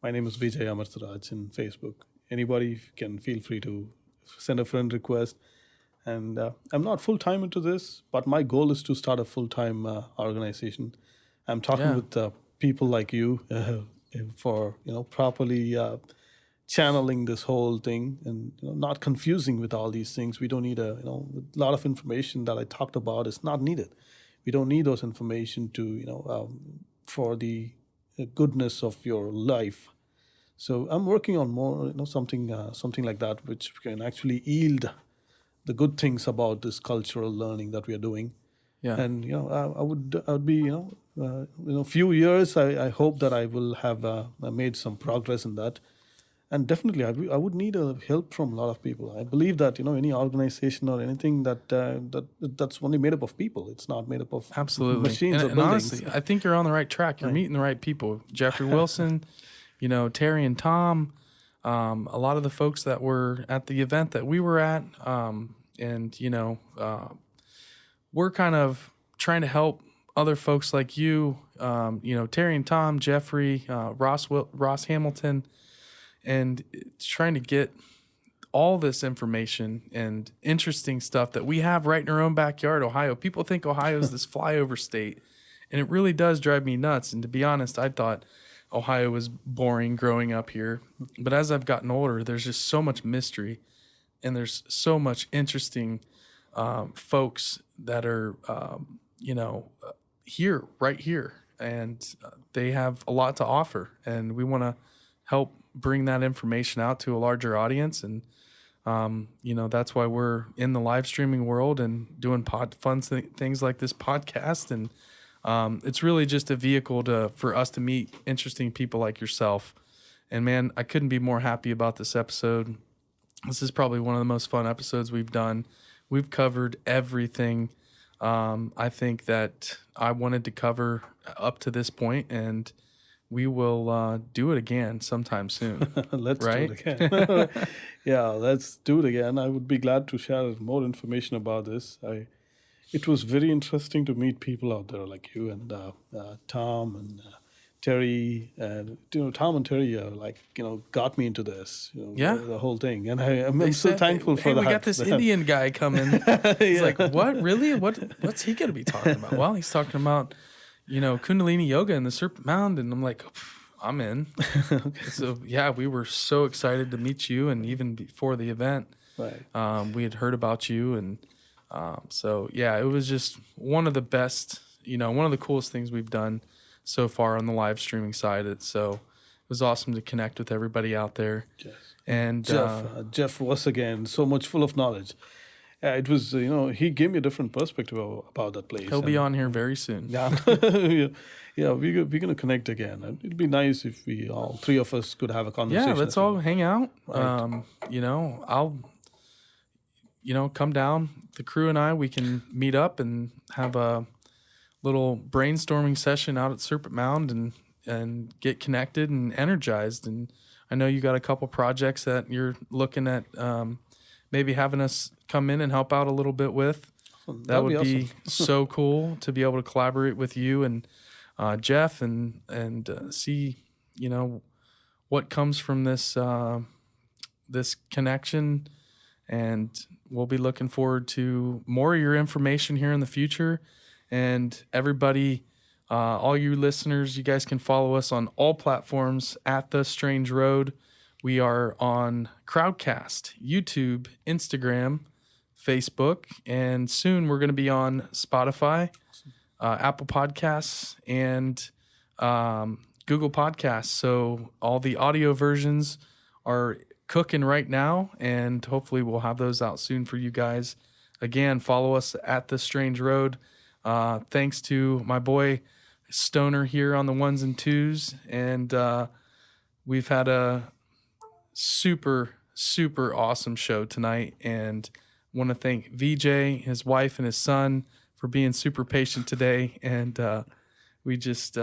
My name is Vijay Amirtharaj in Facebook. Anybody can feel free to send a friend request. And I'm not full-time into this, but my goal is to start a full-time organization. I'm talking with people like you for properly channeling this whole thing and not confusing with all these things. We don't need a lot of information that I talked about is not needed. We don't need those information to for the goodness of your life. So I'm working on more something like that, which can actually yield the good things about this cultural learning that we are doing.
Yeah.
And I would be few years. I hope that I will have made some progress in that. And definitely, I would need help from a lot of people. I believe that any organization or anything that's only made up of people. It's not made up of
Absolutely.
machines or
And
buildings.
honestly, I think you're on the right track. You're meeting the right people. Jeffrey Wilson, Terry and Tom, a lot of the folks that were at the event that we were at, we're kind of trying to help other folks like you, Terry and Tom, Jeffrey, Ross Hamilton, and trying to get all this information and interesting stuff that we have right in our own backyard, Ohio. People think Ohio is this flyover state, and it really does drive me nuts. And to be honest, I thought Ohio was boring growing up here. But as I've gotten older, there's just so much mystery, and there's so much interesting folks that are, right here. And they have a lot to offer. And we want to help bring that information out to a larger audience. And, that's why we're in the live streaming world and doing fun things like this podcast. And it's really just a vehicle for us to meet interesting people like yourself. And man, I couldn't be more happy about this episode. This is probably one of the most fun episodes we've done. We've covered everything I think that I wanted to cover up to this point, and we will do it again sometime soon.
Let's
right?
do it again. Yeah, let's do it again. I would be glad to share more information about this. It was very interesting to meet people out there like you and Tom and Terry. And Tom and Terry got me into this. The whole thing, and I'm so thankful for that.
We got this Indian guy coming. He's like, what? Really? What's he going to be talking about? Well, he's talking about Kundalini yoga and the Serpent Mound, and I'm like, I'm in. Okay. So yeah, we were so excited to meet you, and even before the event,
right?
We had heard about you, and so yeah, it was just one of the best, one of the coolest things we've done so far on the live streaming side. So it was awesome to connect with everybody out there.
Yes.
And
Jeff was again so much full of knowledge. It was, he gave me a different perspective about that place.
He'll be on here very soon.
Yeah, yeah, we're going to connect again. It'd be nice if we all three of us could have a conversation.
Yeah, let's all hang out.
Right.
I'll, come down. The crew and I, we can meet up and have a little brainstorming session out at Serpent Mound and get connected and energized. And I know you got a couple projects that you're looking at. Maybe having us come in and help out a little bit with. That would be so cool to be able to collaborate with you and Jeff and see, what comes from this this connection. And we'll be looking forward to more of your information here in the future. And everybody, all you listeners, you guys can follow us on all platforms at The Strange Road. We are on Crowdcast, YouTube, Instagram, Facebook, and soon we're going to be on Spotify, Apple Podcasts, and Google Podcasts. So all the audio versions are cooking right now, and hopefully we'll have those out soon for you guys. Again, follow us at The Strange Road. Thanks to my boy Stoner here on the ones and twos, and we've had a super awesome show tonight, and want to thank Vijay, his wife, and his son for being super patient today. And we just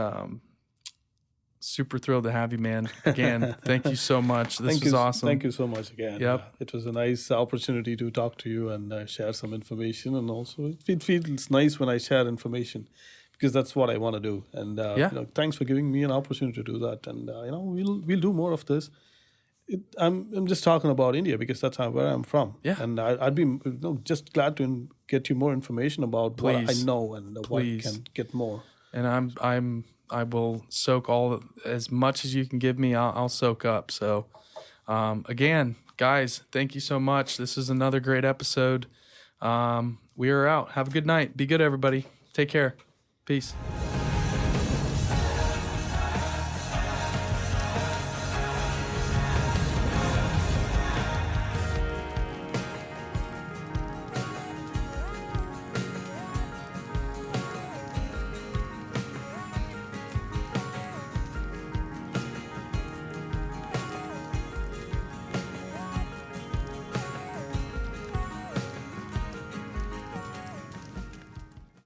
super thrilled to have you, man. Again, thank you so much. This was awesome.
Thank you so much again.
Yep.
It was a nice opportunity to talk to you and share some information, and also it feels nice when I share information, because that's what I want to do. And thanks for giving me an opportunity to do that. And we'll do more of this. I'm just talking about India because that's where I'm from.
Yeah.
And I'd be just glad to get you more information about what I know and what I can get more.
And I will soak as much as you can give me. I'll soak up. So again, guys, thank you so much. This is another great episode. We are out. Have a good night. Be good, everybody. Take care. Peace.